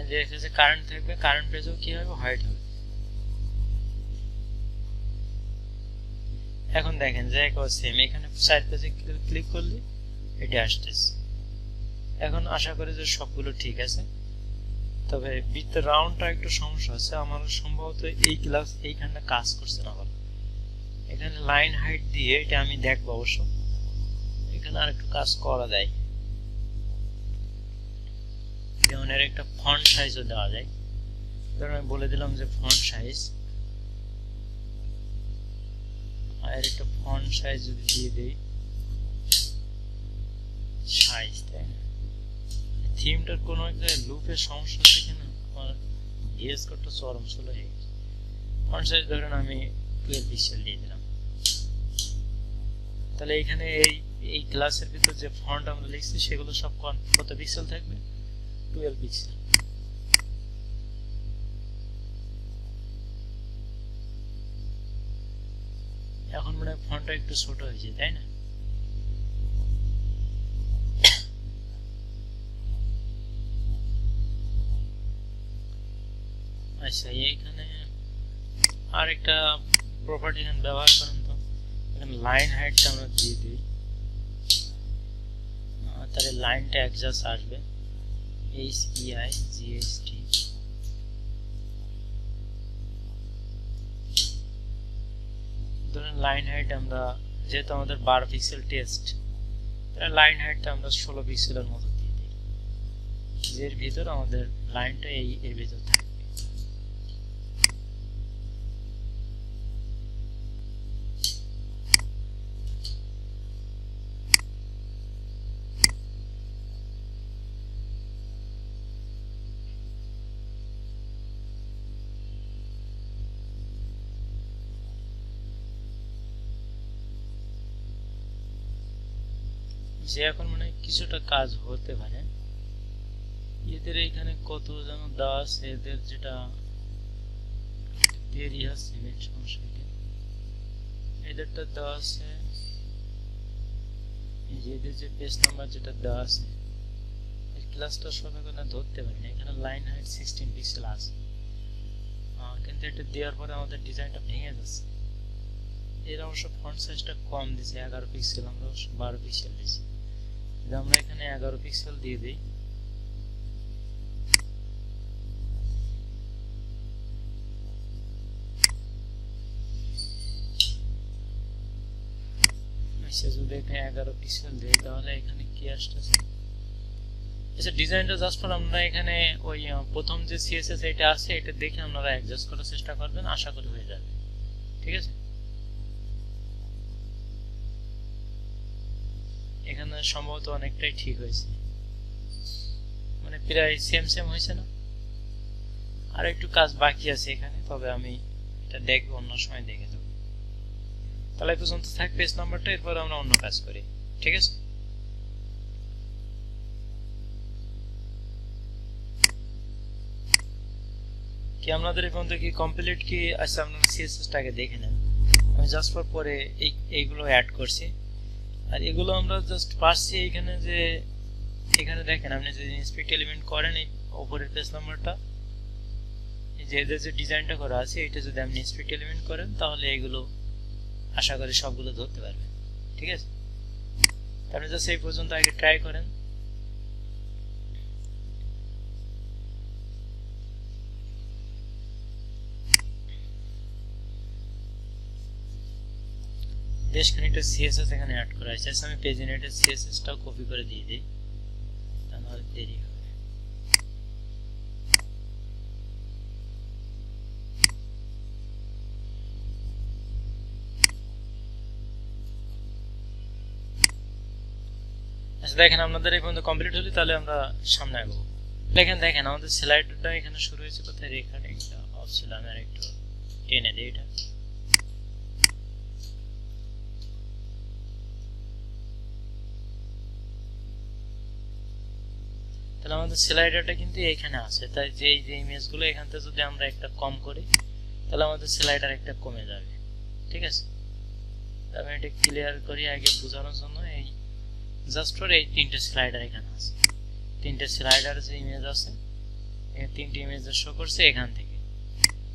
যে পেজে কারেন্ট থাকবে, কারেন্ট পেজও কি হবে? হোয়াইট হবে। এখন দেখেন যে একেবারে সেম, এখানে সাইড পেজে ক্লিক করলে এটা আসতেছে। এখন আশা করি যে সবগুলো ঠিক আছে, তবে বিথ রাউন্ডটা একটু সমস্যা আছে। আমার সম্ভবত এই ক্লাস এইখানটা কাজ করছে না ভালো। এখানে লাইন হাইট দিয়ে এটা আমি দেখবো অবশ্য, এখানে আর একটু কাজ করা যায়। যেমন এর একটা ফন্ট সাইজও দেওয়া যায়। ধরুন আমি বলে দিলাম যে ফন্ট সাইজ, আর একটা ফন্ট সাইজ যদি দিয়ে দিই সাইজ, তাই না? থিমটার কোনো একটা লুপের সমস্যা হচ্ছে কিনা, আমার ডিএস কোডটা চরম স্লো হয়ে গেছে। ফন্ট সাইজ ধরেন আমি 12 পিক্সেল দিয়ে দিলাম। তাহলে এখানে এই ক্লাসের ভিতর যে ফন্ট আমরা লিখছি সেগুলো সব কত পিক্সেল থাকবে? 12 পিক্সেল। এখন মনে হয় ফন্টটা একটু ছোট হয়েছে, তাই না? আচ্ছা, এইখানে আরেকটা প্রপার্টি এখানে ব্যবহার করেন তো, এখানে লাইন হাইটটা আমরা দিয়ে দিই, তাহলে লাইনটা অ্যাডজাস্ট আসবে। HEIGHT, ধরেন লাইন হাইট আমরা, যেহেতু আমাদের 12 পিক্সেল টেস্ট, তাহলে লাইন হাইটটা আমরা 16 পিক্সেলের মতো দিয়ে দিই, এর ভিতর আমাদের লাইনটা এর ভিতর থাকবে। যে এখন মানে কিছুটা কাজ হতে পারে। এদের এখানে কত যেন দেওয়া আছে, এদের যেটা দেরি আছে সমস্যা, এদেরটা দেওয়া আছে, এদের যে পেজ নাম্বার যেটা দেওয়া আছে, এই ক্লাসটা সব এখানে ধরতে পারি না। এখানে লাইন হাইট 16 পিক্সেল আছে, কিন্তু এটা দেওয়ার পরে আমাদের ডিজাইনটা ভেঙে যাচ্ছে। এর অবশ্য ফন্ট সাইজটা কম দিছে, 11 পিক্সেল, আমরা 12 পিক্সেল দিছি। আমরা এখানে 11 পিক্সেল দিয়ে দিই। যদি এখানে 11 পিক্সেল দিই, তাহলে এখানে কি আসতেছে? আচ্ছা, ডিজাইনটা জাস্ট ফর আমরা এখানে ওই প্রথম যে সিএসএস এটা আছে, এটা দেখে আপনারা অ্যাডজাস্ট করার চেষ্টা করবেন, আশা করি হয়ে যাবে, ঠিক আছে? এখানে সম্ভবত অনেকটাই ঠিক হয়েছে। মানে প্রায় সেম সেম হয়েছে না? আর একটু কাজ বাকি আছে এখানে, তবে আমি এটা দেখবো, অন্য সময় দেখে দেবো। তাহলে এই পর্যন্ত থাক পেজ নাম্বারটা, এরপর আমরা অন্য কাজ করি, ঠিক আছে? কি আপনাদের এই পর্যন্ত কি কমপ্লিট কি? আচ্ছা, আপনারা সিএসএসটাকে দেখে নেন। আমি জাস্ট ফর পরে এইগুলো অ্যাড করছি, আর এগুলো আমরা জাস্ট পারছি এইখানে। যে এখানে দেখেন, আপনি যদি ইন্সপেক্ট এলিমেন্ট করেন এই উপরের পেজ নাম্বারটা, এই যে এদের যে ডিজাইনটা করা আছে এটা যদি আপনি ইন্সপেক্ট এলিমেন্ট করেন, তাহলে এগুলো আশা করি সবগুলো ধরতে পারবেন, ঠিক আছে? তাহলে জাস্ট এই পর্যন্ত আগে ট্রাই করেন। বেশ খানিকটা সিএসএস এখানে অ্যাড করা আছে। আমি পেজ ইউনিটের সিএসএসটাও কপি করে দিয়ে দিই, তাহলে দেরি হবে। আচ্ছা দেখেন, আপনাদের এই পর্যন্ত কমপ্লিট হলে তাহলে আমরা সামনে আগাবো। দেখেন আমাদের স্লাইডটা এখানে শুরু হয়েছে কোথায়? এখানে একটা অফ ছিল, আমি আর একটু টেনে দিই এটা। তাহলে আমাদের স্লাইডারটা কিন্তু এখানে আছে, তাই যে ইমেজগুলো এখান থেকে যদি আমরা একটা কম করি, তাহলে আমাদের স্লাইডার একটা কমে যাবে, ঠিক আছে? আমি এটা ক্লিয়ার করি আগে বোঝানোর জন্য। এই জাস্ট ফর এই তিনটে স্লাইডার এখানে আছে, তিনটে স্লাইডার যে ইমেজ আছে, এই তিনটে ইমেজ শো করছে এখান থেকে।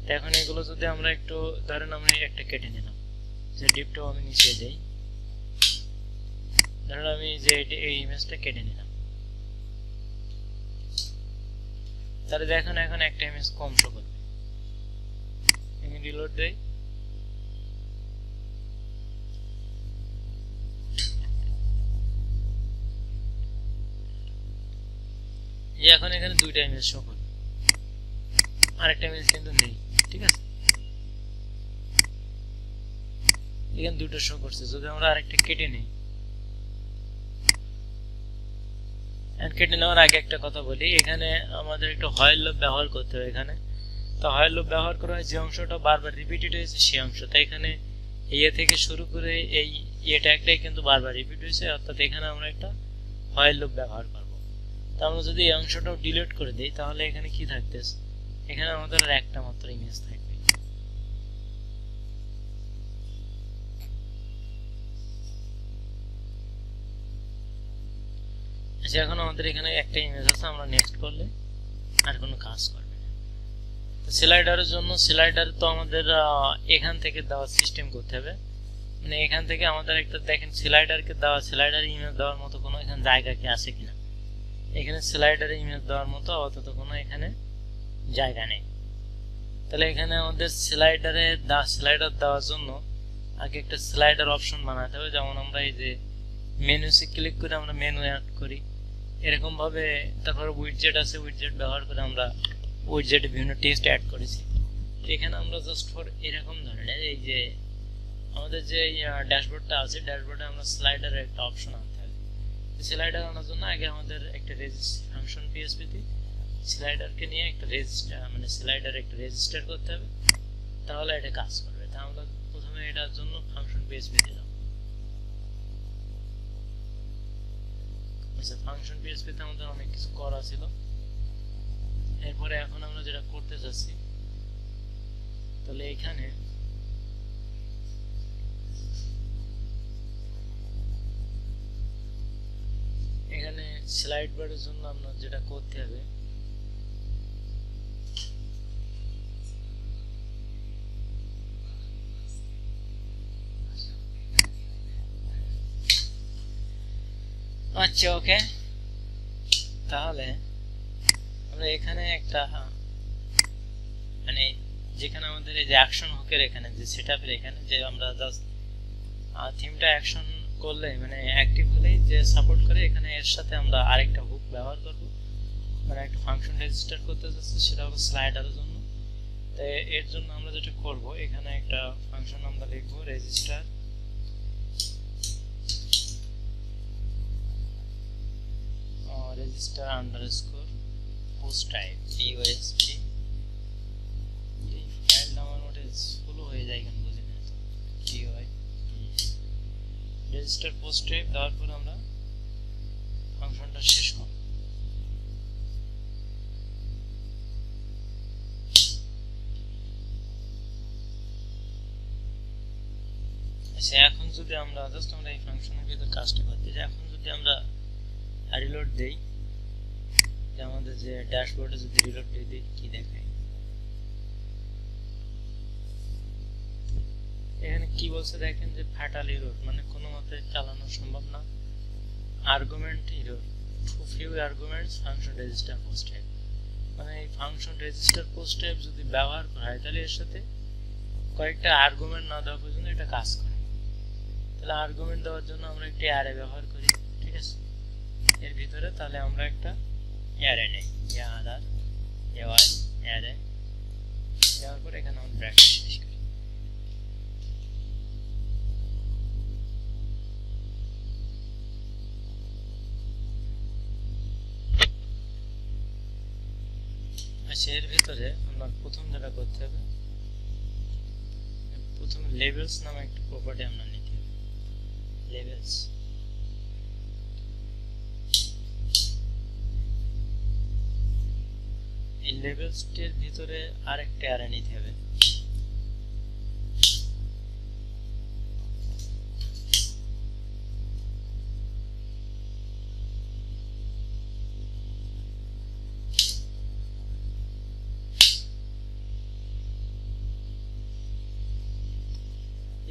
তো এখন এগুলো যদি আমরা একটু ধরেন, আমরা একটা কেটে নিলাম, যে ডিপটাও আমি নিচে দেই, ধরেন আমি যে এই ইমেজটা কেটে নিলাম, তাহলে দেখুন এখন একটা ইমেজ কম শো করবে। আমি রিলোড দেই, যে এখন এখানে দুইটা ইমেজ শো করবে, আরেকটা ইমেজ কিন্তু নেই, ঠিক আছে? এখানে দুটো শো করছে। যদি আমরা আরেকটা কেটে নিই, কেটে নেওয়ার আগে একটা কথা বলি, এখানে আমাদের একটু হোয়াইল লুপ ব্যবহার করতে হবে এখানে। তো হোয়াইল লুপ ব্যবহার করা হয় যে অংশটা বারবার রিপিটেড হয়েছে সেই অংশটা। এখানে ইয়ে থেকে শুরু করে এই ট্যাগটাই কিন্তু বারবার রিপিট হয়েছে, অর্থাৎ এখানে আমরা একটা হোয়াইল লুপ ব্যবহার করব। তো আমরা যদি এই অংশটাও ডিলিট করে দিই, তাহলে এখানে কি থাকতেছে? এখানে আমাদের আর একটা মাত্র ইমেজ থাকবে। আচ্ছা, এখন আমাদের এখানে একটা ইমেজ আছে, আমরা নেক্সট করলে আর কোনো কাজ করবে না। তো স্লাইডারের জন্য, স্লাইডার তো আমাদের এখান থেকে দেওয়ার সিস্টেম করতে হবে। মানে এখান থেকে আমাদের একটা দেখেন স্লাইডারকে দেওয়া, স্লাইডার ইমেজ দেওয়ার মতো কোনো এখানে জায়গা কি আছে কিনা। এখানে স্লাইডারে ইমেজ দেওয়ার মতো আপাতত কোনো এখানে জায়গা নেই। তাহলে এখানে আমাদের স্লাইডার দেওয়ার জন্য আগে একটা স্লাইডার অপশন বানাতে হবে। যেমন আমরা এই যে মেনুতে ক্লিক করে আমরা মেনু অ্যাড করি, এরকম ভাবে। তারপর উইডজেট আছে, উইডজেট ব্যবহার করে আমরা উইডজেটে বিভিন্ন টেক্সট অ্যাড করেছি। এখানে আমরা জাস্ট ফর এরকম ধরনের এই যে আমাদের যে ড্যাশবোর্ডটা আছে, ড্যাশবোর্ডে আমরা স্লাইডারের একটা অপশন আনতে হবে। স্লাইডার আনার জন্য আগে আমাদের একটা ফাংশন পিএসপিতে স্লাইডারকে নিয়ে একটা রেজিস্টার, মানে স্লাইডার একটা রেজিস্টার করতে হবে, তাহলে এটা কাজ করবে। তা আমরা প্রথমে এটার জন্য ফাংশন পিএসপি দিলাম। আচ্ছা, ফাংশন পিএসপিতে আমাদের অনেক কিছু করা ছিল। এরপরে এখন আমরা যেটা করতে যাচ্ছি, তাহলে এখানে স্লাইড বারের জন্য আমরা যেটা করতে হবে, আচ্ছা ওকে, তাহলে আমরা এখানে একটা মানে যেখানে আমাদের এই যে অ্যাকশন হুকের এখানে যে সেটআপের এখানে যে আমরা জাস্ট থিমটা অ্যাকশন করলে মানে অ্যাক্টিভ হলেই যে সাপোর্ট করে, এখানে এর সাথে আমরা আরেকটা হুক ব্যবহার করব, মানে একটা ফাংশন রেজিস্টার করতে যাচ্ছি, সেটা হলো স্লাইডারের জন্য। তো এর জন্য আমরা যেটা করব, এখানে একটা ফাংশন আমরা লিখব register underscore post type POST এই ফাইল নামার মধ্যে স্লো হয়ে যায় কেন বুঝি না তো কি হয় রেজিস্টার পোস্ট টাইপ দেওয়ার পর আমরা ফাংশনটা শেষ করব আচ্ছা এখন যদি আমরা জাস্ট আমরা এই ফাংশনের ভিতর কাজটা করতে যাই এখন যদি আমরা রিলোড দেই যে আমাদের যে ড্যাশবোর্ডে যদি রিলোড দিয়ে দিই কি দেখায় এখানে কি বলছে দেখেন যে ফ্যাটাল এরর মানে কোনো মতে চালানো সম্ভব না argument error too few arguments function register post type মানে এই ফাংশন রেজিস্টার পোস্ট টাইপ যদি ব্যবহার করা হয় তাহলে এর সাথে কয়েকটা আর্গুমেন্ট না দেওয়া পর্যন্ত এটা কাজ করে তাহলে আর্গুমেন্ট দেওয়ার জন্য আমরা একটা অ্যারে ব্যবহার করি ঠিক আছে এর ভিতরে তাহলে আমরা একটা অ্যারে নেই অ্যারে দেওয়ার পর এখানে আমরা ব্র্যাকেট শেষ করি আচ্ছা এর ভিতরে আমরা প্রথম যেটা করতে হবে প্রথম লেভেলস নামে একটা প্রপার্টি আমরা নিতে হবে লেভেলস এই লেভেলসটির ভিতরে আরেকটা অ্যারে নিতে হবে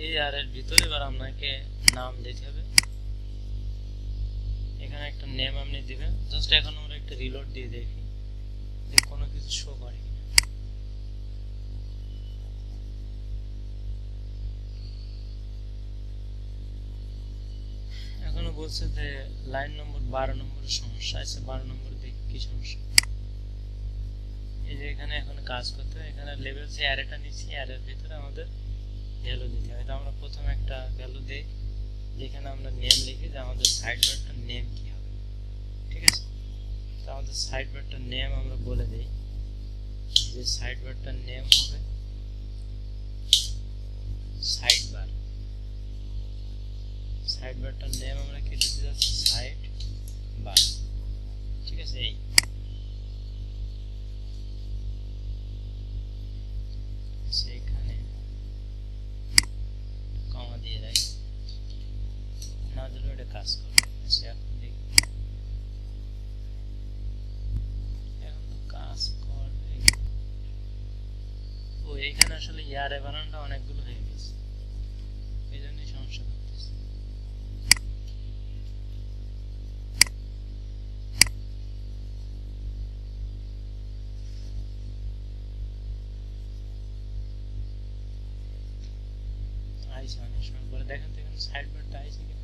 এই অ্যারের ভিতরে এবার আপনাকে নাম দিতে হবে এখানে একটা নেম আপনি দিবেন জাস্ট এখন আমরা একটা রিলোড দিয়ে দেখি যে কোনো কিছু শো করে কিনা এখনো বলছে যে লাইন নম্বর 12 নম্বরের সমস্যা আছে 12 নম্বর দেখি কি সমস্যা এই যে এখানে এখন কাজ করতে হয় এখানে লেভেল যে অ্যারেটা নিচ্ছি অ্যারের ভিতরে আমাদের ভ্যালু দিতে হয় আমরা প্রথম একটা ভ্যালু দেই যেখানে আমরা নেম লিখি যে আমাদের সাইড বারটার নেম কি হবে ঠিক আছে তো আমাদের সাইড বারটার নেম আমরা বলে দেই যে সাইড বারটার নেম হবে সাইড বারটার নেম আমরা কি দিতে যাচ্ছি সাইড বার ঠিক আছে এই সেখানে কমা দিয়ে রাখি না দিলেও এটা কাজ করবে আচ্ছা এখন দেখি এখন তো কাজ করবে ও এখানে আসলে ইয়ারে বানানটা অনেকগুলো হয়ে গেছে এই জন্যই সমস্যা করতেছে আইসা অনেক সময় পরে দেখেন তো এখানে সাইড বারটা আইসে কিনা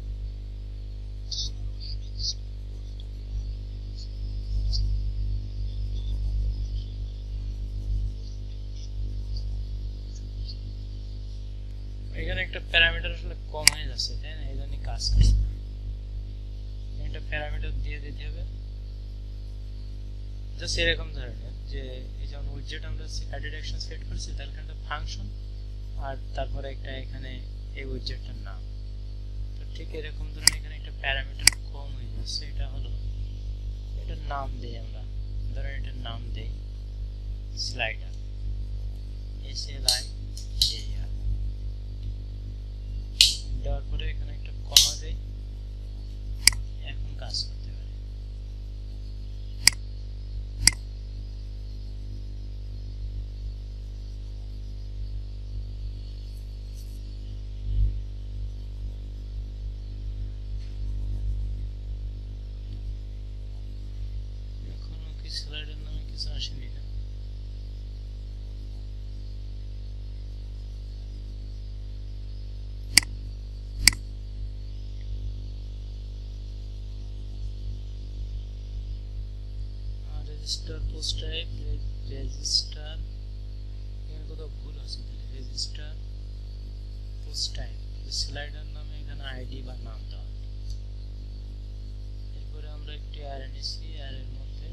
এখানে একটা প্যারামিটার আসলে কম হয়ে যাচ্ছে তাই না এই জন্যই কাজ করছে একটা প্যারামিটার দিয়ে দিতে হবে জাস্ট এরকম ধরনের যে এই যেমন উইডজেট আমরা অ্যাডেড অ্যাকশন সেট করছি তাহলে একটা ফাংশন আর তারপরে একটা এখানে এই উইডজেটটার নাম তো ঠিক এরকম ধরনের এখানে একটা প্যারামিটার কম হয়ে যাচ্ছে এটা হলো এটার নাম দেই আমরা ধরেন এটার নাম দেই স্লাইডার SLIDAR দেওয়ার পরে এখানে একটা কমা দেই এখন কাজ করতে পারে এখনো কি স্লাইডার নামে কিছু আসেনি না রেজিস্টার পোস্ট টাইপ রেজিস্টার এখানে কোথাও ভুল আছে তাহলে রেজিস্টার পোস্ট টাইপ স্লাইডার নামে এখানে আইডি বা নাম দেওয়া এরপরে আমরা একটি অ্যারে নিছি অ্যারের মধ্যে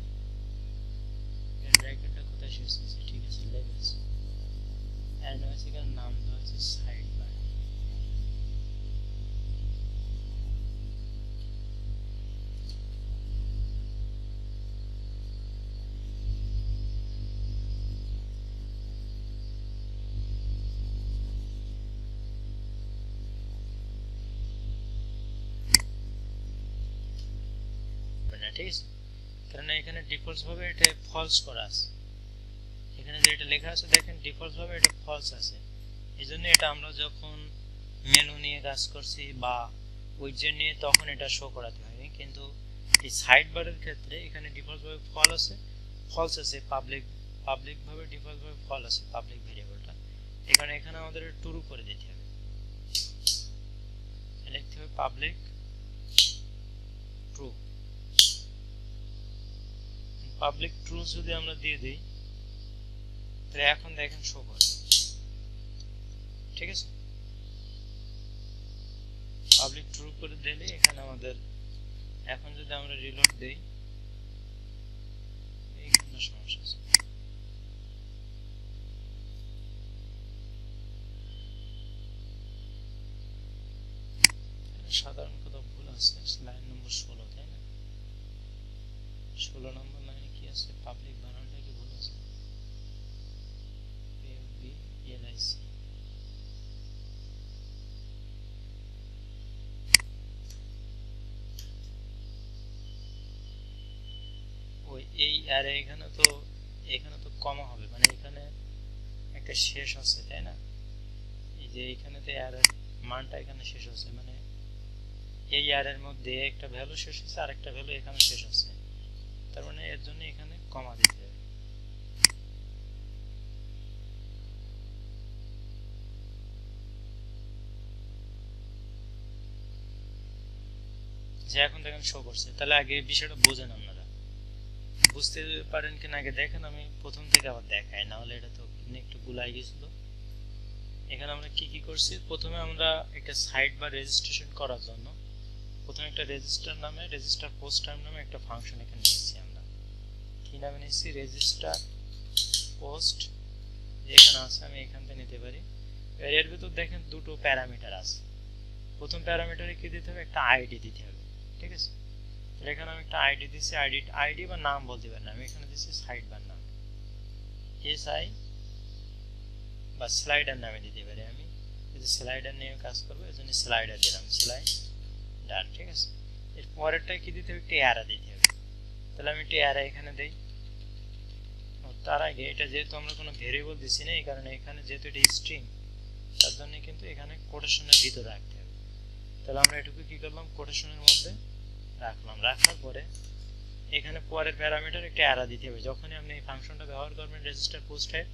ঠিক আছে, কারণ এখানে ডিফল্ট ভাবে এটা ফলস করা আছে, এখানে যে এটা লেখা আছে দেখেন ডিফল্ট ভাবে এটা ফলস আছে। এইজন্য এটা আমরা যখন মেনু নিয়ে কাজ করছি বা উইডজেট নিয়ে তখন এটা শো করাতে হয়, কিন্তু এই সাইড বারের ক্ষেত্রে এখানে ডিফল্ট ভাবে ফলস আছে পাবলিক ভাবে ডিফল্ট ভাবে ফল আছে পাবলিক ভেরিয়েবলটা, এখানে আমাদের ট্রু করে দিতে হবে, লিখতে হবে পাবলিক ট্রু। পাবলিক ট্রু যদি আমরা দিয়ে দিই তাহলে এখন দেখেন শো করবে, ঠিক আছে। পাবলিক ট্রু করে দিলে এখানে আমাদের এখন যদি আমরা রিলোড দেই এইখানে সমস্যা আছে, সাধারণ কথা ভুল আছে, লাইন নম্বর 16 তাই না, 16 নম্বর লাইনে কি আছে পাবলিক বানানটা কি ভুল আছে, PUBLIC ওই এই আর এখানে তো কমা হবে, মানে এখানে একটা শেষ আছে তাই না, এই যে এখানে তো আর মানটা এখানে শেষ আছে, মানে এই আর এর মধ্যে একটা ভ্যালু শেষ হচ্ছে আর একটা ভ্যালু এখানে শেষ আছে, তার মানে এর জন্য এখানে কমা দিতে হবে। যে এখন দেখেন শো করছে, তাহলে আগে বিষয়টা বোঝেন, আপনারা বুঝতে পারেন কিনা আগে দেখেন, আমি প্রথম থেকে আবার দেখাই, না হলে এটা তো একটু গুলাই গেছিল। এখানে আমরা কি করছি, প্রথমে আমরা একটা সাইট বা রেজিস্ট্রেশন করার জন্য প্রথমে একটা রেজিস্টার পোস্ট টাইম নামে একটা ফাংশন এখানে নিয়েছি, আমরা কি নামে নিয়েছি রেজিস্টার পোস্ট, যেখানে আছে আমি এখান থেকে নিতে পারি। এর ভিতর দেখেন দুটো প্যারামিটার আছে, প্রথম প্যারামিটারে কি দিতে হবে, একটা আইডি দিতে হবে, ঠিক আছে। এখানে আমি একটা আইডি দিছি, আইডি বা নাম বলতে পারি না, আমি এখানে দিছি সাইট বার নাম, SI বা স্লাইডার নামে দিতে পারি, আমি যদি স্লাইডার নিয়ে কাজ করবো এজন্য স্লাইডার দিলাম, স্লাইডার, ঠিক আছে। এর পরেরটা কি দিতে হবে, একটা অ্যারে দিতে হবে, তাহলে আমি একটা অ্যারে এখানে দেই। তার আগে এটা যেহেতু আমরা কোনো ভেরিয়েবল দিছি না, এই কারণে এখানে যেহেতু এটা স্ট্রিং, তার জন্য কিন্তু এখানে কোটেশনের ভিতরে রাখতে হবে, তাহলে আমরা এটুকু কি করলাম কোটেশনের মধ্যে রাখলাম, রাখার পরে এখানে পরের প্যারামিটার একটা অ্যারে দিতে হবে, যখনই আপনি এই ফাংশনটা ব্যবহার করবেন রেজিস্টার পোস্ট টাইপ,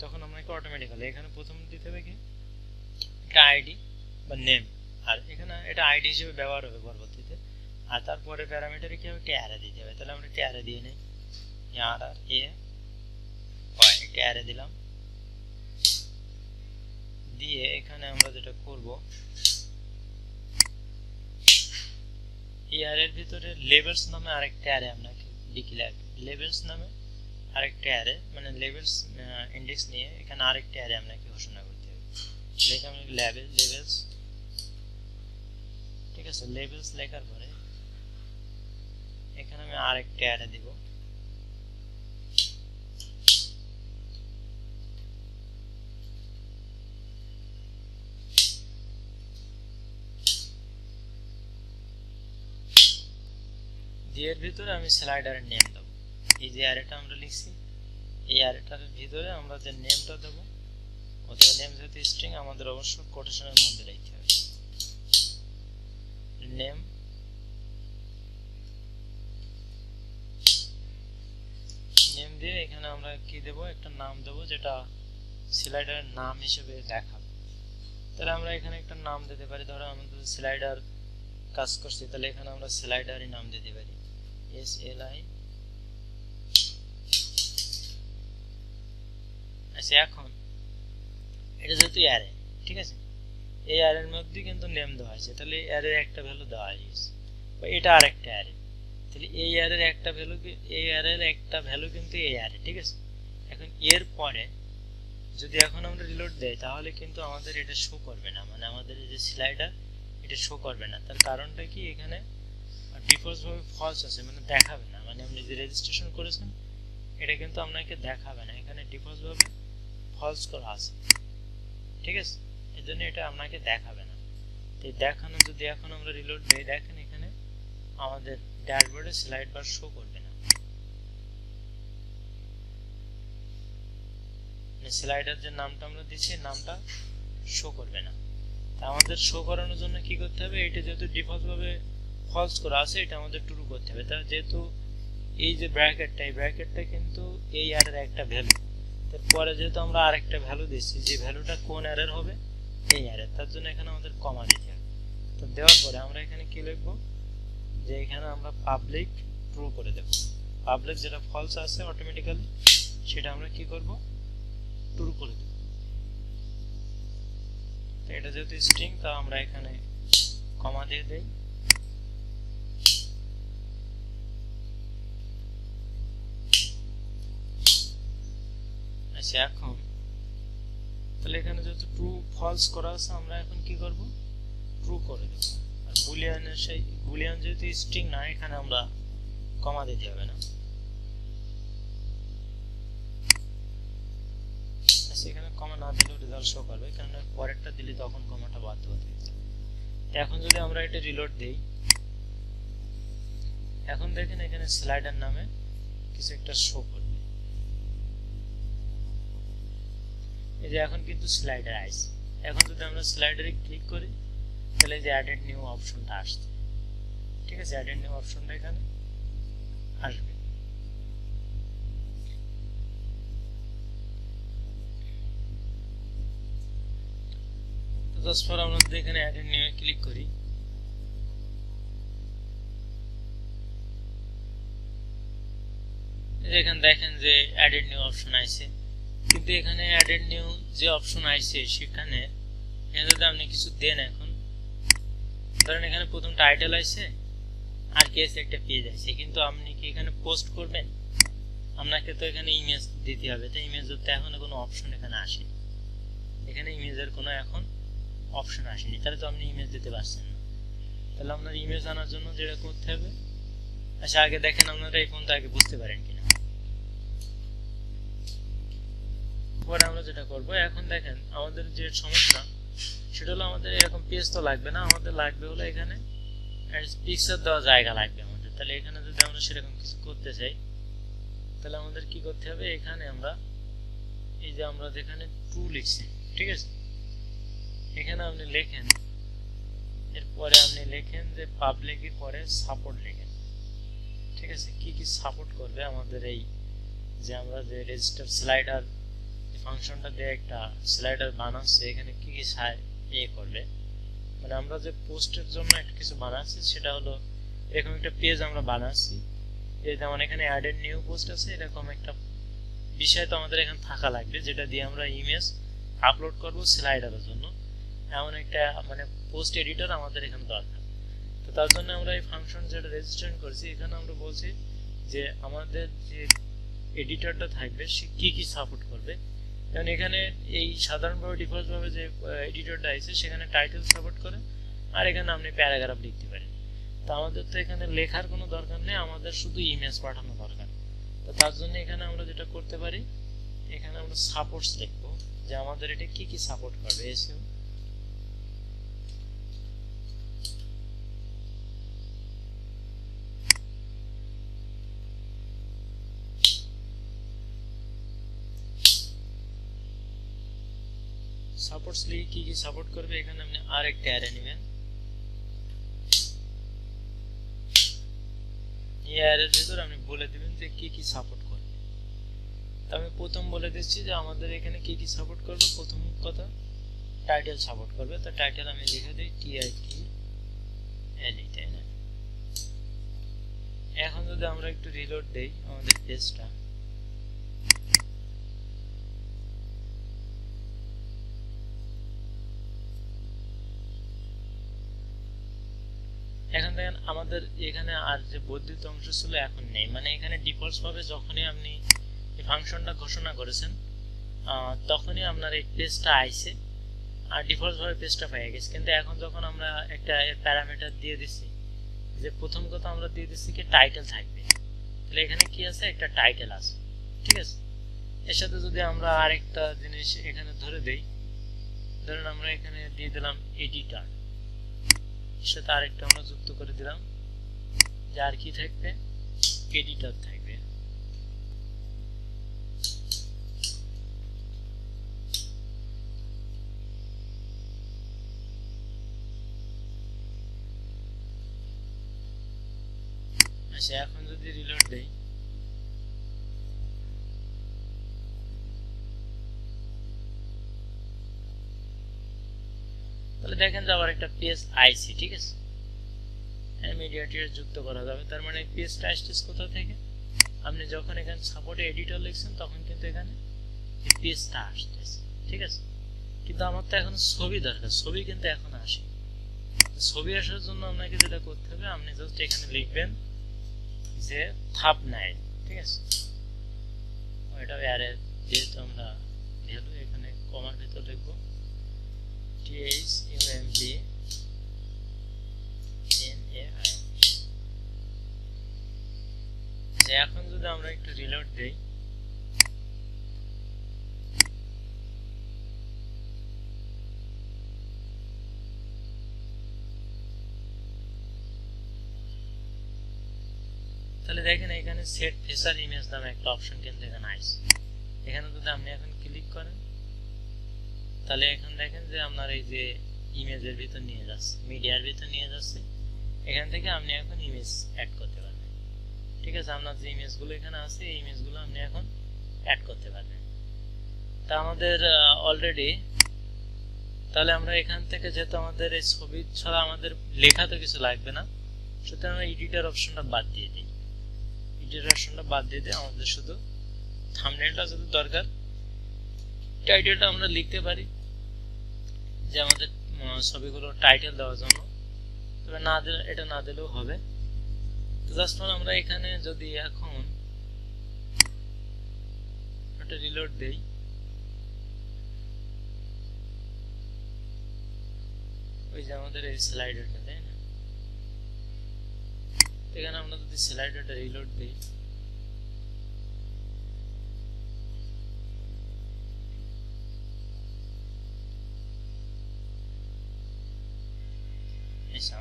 তখন আপনাকে অটোমেটিক্যালি এখানে প্রথম দিতে হবে কি একটা আইডি বা নেম, আর এখানে এটা আইডি হিসেবে ব্যবহার হবে পরবর্তীতে, আর তারপরে প্যারামিটারে কি হবে একটা অ্যারে দিতে হবে, তাহলে আমরা একটা অ্যারে দিয়ে নেই, একটা অ্যারে দিলাম, দিয়ে এখানে আমরা যেটা করব এই অ্যারের ভিতরে লেভেলস নামে আরেকটা অ্যারে আপনাকে ডিক্লেয়ার, লেভেলস নামে আরেকটা অ্যারে, মানে লেভেলস ইন্ডেক্স নিয়ে এখানে আরেকটা অ্যারে আপনাকে ঘোষণা করতে হবে, এখানে লেভেলস, ঠিক আছে। লেভেলস লেখার পরে এখানে আমি আরেকটা অ্যারে দিব, এর ভিতরে আমি স্লাইডারের নেম দেব, এই যে অ্যারেটা আমরা লিখছি এই অ্যারেটার ভিতরে আমরা যে নেমটা দেব, অথবা নেম যেহেতু স্ট্রিং আমাদের অবশ্য কোটেশনের মধ্যে লিখতে হবে, নেম দিয়ে এখানে আমরা কি দেব, একটা নাম দেব যেটা স্লাইডারের নাম হিসেবে দেখাবে, তাহলে আমরা এখানে একটা নাম দিতে পারি, ধরো আমাদের স্লাইডার কাজ করছি, তাহলে এখানে আমরা স্লাইডারই নাম দিতে পারি, SLI। আচ্ছা, এখন এটা যেহেতু অ্যারে, ঠিক আছে, এই অ্যারের মধ্যে কিন্তু নেম দেওয়া আছে, তাহলে অ্যারের একটা ভ্যালু দেওয়া হয়েছে, বা এটা আরেকটা অ্যারে, তাহলে এই অ্যারের একটা ভ্যালু কিন্তু এই অ্যারে, ঠিক আছে। এখন এর পরে যদি এখন আমরা রিলোড দেই তাহলে কিন্তু আমাদের এটা শো করবে না, মানে আমাদের এই যে স্লাইডার এটা শো করবে না, তার কারণটা কি এখানে ডিফল্ট ভাবে ফলস আছে, মানে দেখাবে না, মানে আপনি যে রেজিস্ট্রেশন করেছেন এটা কিন্তু আপনাকে দেখাবে না, এখানে ডিফল্ট ভাবে ফলস করা আছে, ঠিক আছে, এজন্য এটা আপনাকে দেখাবে না। তো দেখানো যদি এখন আমরা রিলোড দেই, দেখেন এখানে আমাদের ড্যাশবোর্ডে স্লাইড বার শো করবে না, স্লাইডার যে নামটা আমরা দিচ্ছি নামটা শো করবে না। তা আমাদের শো করানোর জন্য কি করতে হবে, এটা যেহেতু ডিফল্ট ভাবে ফলস করা আছে এটা আমাদের ট্রু করতে হবে। তাহলে যেহেতু এই যে ব্র্যাকেটটা, এই ব্র্যাকেটটা কিন্তু এই অ্যারের একটা ভ্যালু, তারপরে যেহেতু আমরা আরেকটা ভ্যালু দিচ্ছি, যে ভ্যালুটা কোন অ্যারের হবে, এই অ্যারের, তার জন্য এখানে আমাদের কমা দিতে হবে। তো দেওয়ার পরে আমরা এখানে কি লিখবো, যে এখানে আমরা পাবলিক ট্রু করে দেব। পাবলিক যেটা ফলস আছে অটোমেটিক্যালি সেটা আমরা কি করব, ট্রু করে দেব। তো এটা যেহেতু স্ট্রিং, তা আমরা এখানে কমা দিয়ে দেই। আচ্ছা, এখন তাহলে এখানে যেহেতু ট্রু ফলস করা আছে, আমরা এখন কি করব, ট্রু করে দেব। আর বুলিয়ানের সেই বুলিয়ান যেহেতু স্ট্রিং না, এখানে আমরা কমা দিতে হবে না। আচ্ছা, এখানে কমা না দিলেও রেজাল্ট শো করবে, কারণ পরেরটা দিলে তখন কমাটা বাদ হতে হবে। এখন যদি আমরা এটা রিলোড দেই, এখন দেখেন এখানে স্লাইডার নামে কিছু একটা শো করবে। এই যে এখন কিন্তু স্লাইডার আসছে। এখন যদি আমরা স্লাইডারে ক্লিক করি, তাহলে যে অ্যাডেড নিউ অপশনটা আসছে। ঠিক আছে, অ্যাডেড নিউ অপশনটা এখানে আসবে। তো জাস্ট ফর আমরা যদি এখানে অ্যাডেড নিউ এ ক্লিক করি, এখানে দেখেন যে অ্যাডেড নিউ অপশন আছে। কিন্তু এখানে অ্যাডেড নিউ যে অপশন আছে, সেখানে যদি আপনি কিছু দেন, এখন ধরেন এখানে প্রথম টাইটেল আছে আর কি আছে, একটা পেজ আছে, কিন্তু আপনি কি এখানে পোস্ট করবেন, আপনাকে তো এখানে ইমেজ দিতে হবে। তো ইমেজ দিতে এখন কোনো অপশন এখানে আসেনি, এখানে ইমেজের কোনো এখন অপশন আসেনি, তাহলে তো আপনি ইমেজ দিতে পারছেন না। তাহলে আপনার ইমেজ আনার জন্য যেটা করতে হবে, আচ্ছা আগে দেখেন আপনারা এই ফোনটা আগে বুঝতে পারেন কিনা। পরে আমরা যেটা করব, এখন দেখেন আমাদের যে সমস্যা সেটা হলো, আমাদের এরকম পেজ তো লাগবে না, আমাদের লাগবে হলো এখানে পিকচার দেওয়া জায়গা লাগবে আমাদের। তাহলে এখানে যদি আমরা সেরকম কিছু করতে চাই, তাহলে আমাদের কি করতে হবে, এখানে আমরা এই যে আমরা যেখানে ট্রু লিখছি, ঠিক আছে, এখানে আপনি লেখেন, এরপরে আপনি লেখেন যে পাবলিকের পরে সাপোর্ট লেখেন। ঠিক আছে, কি কি সাপোর্ট করবে আমাদের এই যে আমরা যে রেজিস্টার স্লাইডার ফাংশনটা দিয়ে একটা স্লাইডার বানাচ্ছি, এখানে কি কি করবে, মানে আমরা যে পোস্টের জন্য একটা কিছু বানাচ্ছি, সেটা হলো এরকম একটা পেজ আমরা বানাচ্ছি, এই যেমন এখানে অ্যাডেড নিউ পোস্ট আছে, এরকম একটা বিষয় তো আমাদের এখানে থাকা লাগবে, যেটা দিয়ে আমরা ইমেজ আপলোড করব স্লাইডারের জন্য। এমন একটা মানে পোস্ট এডিটর আমাদের এখানে দরকার। তো তার জন্য আমরা এই ফাংশন যেটা রেজিস্টার করছি, এখানে আমরা বলছি যে আমাদের যে এডিটরটা থাকবে সে কি কি সাপোর্ট করবে। কারণ এখানে এই সাধারণভাবে ডিফল্টভাবে যে এডিটরটা আছে, সেখানে টাইটেল সাপোর্ট করে, আর এখানে আপনি প্যারাগ্রাফ লিখতে পারেন। তো আমাদের তো এখানে লেখার কোনো দরকার নেই, আমাদের শুধু ইমেজ পাঠানো দরকার। তো তার জন্য এখানে আমরা যেটা করতে পারি, এখানে আমরা সাপোর্টস লিখবো, যে আমাদের এটা কি কি সাপোর্ট করবে। এসিও সাপোর্টস লিখে কি কি সাপোর্ট করবে, এখানে আপনি আরেকটা অ্যারে নেবেন, এই অ্যারের ভিতর আপনি বলে দিবেন যে কি কি সাপোর্ট করবে। তো আমি প্রথম বলে দিচ্ছি যে আমাদের এখানে কি কি সাপোর্ট করবে। প্রথম কথা, টাইটেল সাপোর্ট করবে। তো টাইটেল আমি লিখে দিই TITLE, তাই না? এখন যদি আমরা একটু রিলোড দেই আমাদের পেজটা, এখন দেখেন আমাদের এখানে আর যে বর্ধিত অংশ ছিল এখন নেই, মানে এখানে ডিফল্ট ভাবে যখনই আপনি এই ফাংশনটা ঘোষণা করেছেন, তখনই আপনার এই পেজটা আইছে আর ডিফল্ট ভাবে পেজটা পেয়ে গেছে। কিন্তু এখন যখন আমরা একটা প্যারামিটার দিয়ে দিচ্ছি, যে প্রথম কথা আমরা দিয়ে দিচ্ছি কি টাইটেল থাকবে, তাহলে এখানে কি আছে, একটা টাইটেল আছে, ঠিক আছে। এর সাথে যদি আমরা আরেকটা জিনিস এখানে ধরে দেই, ধরেন আমরা এখানে দিয়ে দিলাম এডিটর, এর সাথে আরেকটা আমরা যুক্ত করে দিলাম যার কি থাকবে, এডিটর থাকবে। আচ্ছা, এখন যদি রিলোড দেই, তাহলে দেখেন যে আবার একটা পেজ আইসি, ঠিক আছে, মিডিয়াটির যুক্ত করা যাবে। তার মানে পেজটা আসছে কোথা থেকে, আপনি যখন এখানে সাপোর্টে এডিটর লিখছেন তখন কিন্তু এখানে পেজটা আসতেছে, ঠিক আছে। কিন্তু আমার তো এখন ছবি দরকার, ছবি কিন্তু এখন আসে। ছবি আসার জন্য আপনাকে যেটা করতে হবে, আপনি জাস্ট এখানে লিখবেন যে থাম্বনেইল, ঠিক আছে। এটা অ্যারে, যেহেতু আমরা ভ্যালু এখানে কমার ভিতর লিখবো THUMBNAI। এখন যদি আমরা একটু রিলোড দেই, তাহলে দেখেন এখানে সেট ফিচার ইমেজ নামে একটা অপশন কিন্তু এখানে আসছে। এখানে যদি আপনি এখন ক্লিক করেন, তাহলে এখন দেখেন যে আপনার এই যে ইমেজের ভিতর নিয়ে যাচ্ছে, মিডিয়ার ভিতর নিয়ে যাচ্ছে। এখান থেকে আপনি এখন ইমেজ অ্যাড করতে পারবেন, ঠিক আছে। আপনার যে ইমেজগুলো এখানে আছে, এই ইমেজগুলো আপনি এখন অ্যাড করতে পারবেন। তা আমাদের অলরেডি, তাহলে আমরা এখান থেকে, যেহেতু আমাদের এই ছবি ছাড়া আমাদের লেখা তো কিছু লাগবে না, সুতরাং আমরা এডিটর অপশনটা বাদ দিয়ে দিই। এডিটর অপশনটা বাদ দিয়ে দিই, আমাদের শুধু থাম্বনেইলটা যদি দরকার, টাইটেলটা আমরা লিখতে পারি যে আমাদের ছবিগুলো টাইটেল দেওয়ার জন্য। তবে না দিলে, এটা না দিলেও হবে। তো জাস্ট আমরা এখানে যদি এখন একটা রিলোড দেই, ওই যে আমাদের এই স্লাইডারটা, তাই না, এখানে আমরা যদি স্লাইডারটা রিলোড দিই,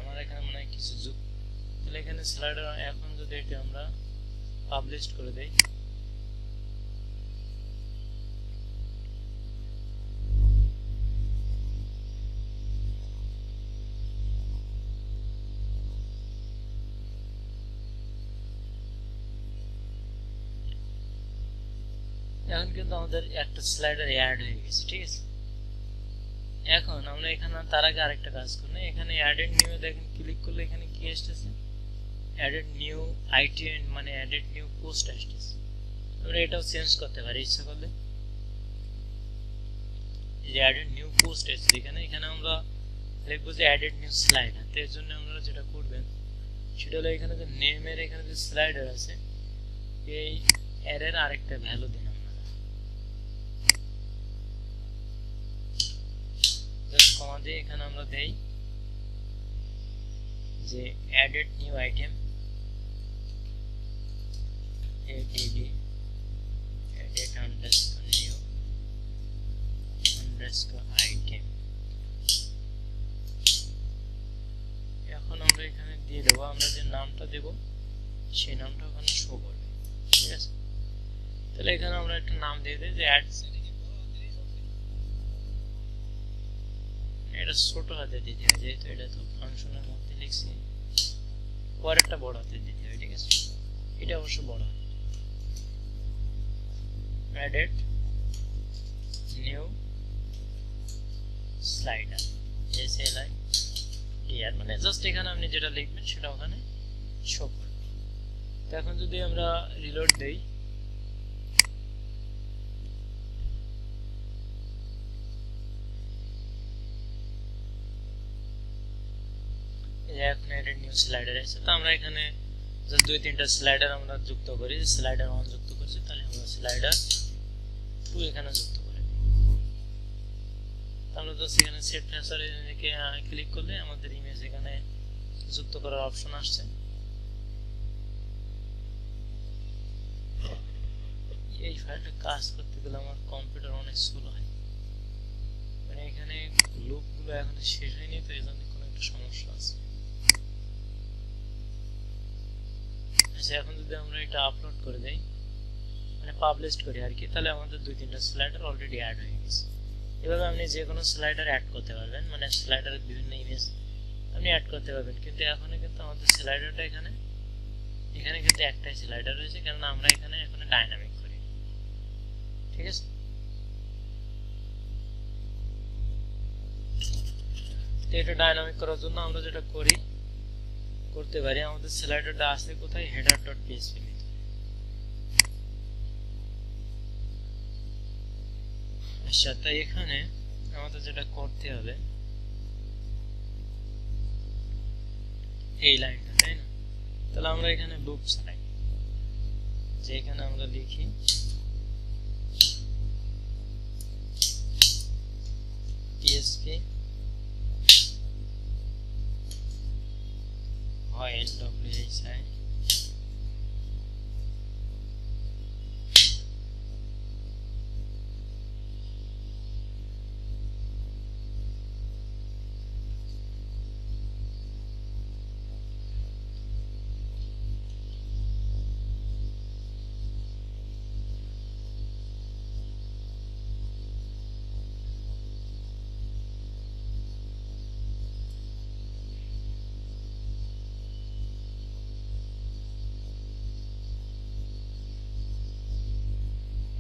আমার এখানে মনে হয় কিছু যুগ, তাহলে এখানে স্লাইডার এখন যদি এটা আমরা পাবলিশ করে দেই, এখন কিন্তু আমাদের একটা স্লাইডার অ্যাড হয়ে গেছে, ঠিক আছে। এখন আমরা এখানে তার আগে আরেকটা কাজ করব, এখানে অ্যাডেড নিউ দেখেন ক্লিক করলে এখানে কি আসতেছে, অ্যাডেড নিউ আইটেম, মানে অ্যাডেড নিউ পোস্ট আসতেছে। আমরা এটাও চেঞ্জ করতে পারি ইচ্ছা করলে। এই যে অ্যাডেড নিউ পোস্ট আসছে এখানে, এখানে আমরা লিখবো যে অ্যাডেড নিউ স্লাইডার। এর জন্য আমরা যেটা করবেন সেটা হলো, এখানে যে নেমের এখানে যে স্লাইডার আছে, এই অ্যারের আরেকটা ভ্যালু দিন আপনারা, জাস্ট কমা দিয়ে এখানে আমরা দেই যে added new item, add edit underscore new underscore item। এখন আমরা এখানে দিয়ে দেবো, আমরা যে নামটা দেব সেই নামটা ওখানে শো করবে, ঠিক আছে। তাহলে এখানে আমরা একটা নাম দিয়ে দিই যে অ্যাড, এটা ছোট হাতে দিতে হয় যেহেতু এটা তো ফাংশনের মধ্যে লিখছি, পরেরটা বড় হাতে দিতে হয়, ঠিক আছে। এটা অবশ্য বড় হাতে, added new slider SLIDR, মানে জাস্ট এখানে আপনি যেটা লিখবেন সেটা ওখানে শো করবে। তো এখন যদি আমরা রিলোড দেই, এখন added new slider আছে। তো আমরা এখানে জাস্ট 2-3টা স্লাইডার আমরা যুক্ত করি, স্লাইডার 1 যুক্ত করছি, তাহলে আমরা স্লাইডার 2 এখানে যুক্ত করে দিই। তাহলে জাস্ট এখানে সেট ফিচারে ক্লিক করলে আমাদের ইমেজ এখানে যুক্ত করার অপশন আসছে। এই ফাইলটা কাজ করতে গেলে আমার কম্পিউটার অনেক স্লো হয়, মানে এখানে লুপগুলো এখন শেষ হয়নি, তো এই জন্য কোনো একটা সমস্যা আছে। আচ্ছা, এখন যদি আমরা এটা আপলোড করে দেই, মানে পাবলিশ করি আর কি, তাহলে আমাদের 2-3টা স্লাইডার অলরেডি অ্যাড হয়ে গেছে। এভাবে আপনি যে কোনো স্লাইডার অ্যাড করতে পারবেন, মানে স্লাইডারের বিভিন্ন ইমেজ আপনি অ্যাড করতে পারবেন। কিন্তু এখনো কিন্তু আমাদের স্লাইডারটা এখানে কিন্তু একটাই স্লাইডার রয়েছে, কারণ আমরা এখানে এখন ডাইনামিক করি। ঠিক আছে, তো এটা ডাইনামিক করার জন্য আমরা যেটা করতে পারি, আমাদের স্লাইডারটা আসে কোথায়, header.php তে। আচ্ছা, তাই এখানে আমাদের যেটা করতে হবে, এই লাইনটা, তাই না? তাহলে আমরা এখানে লুপ চালাই, যে এখানে আমরা লিখি PHP while WHI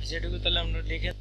যেটুকু, তাহলে আমরা লিখে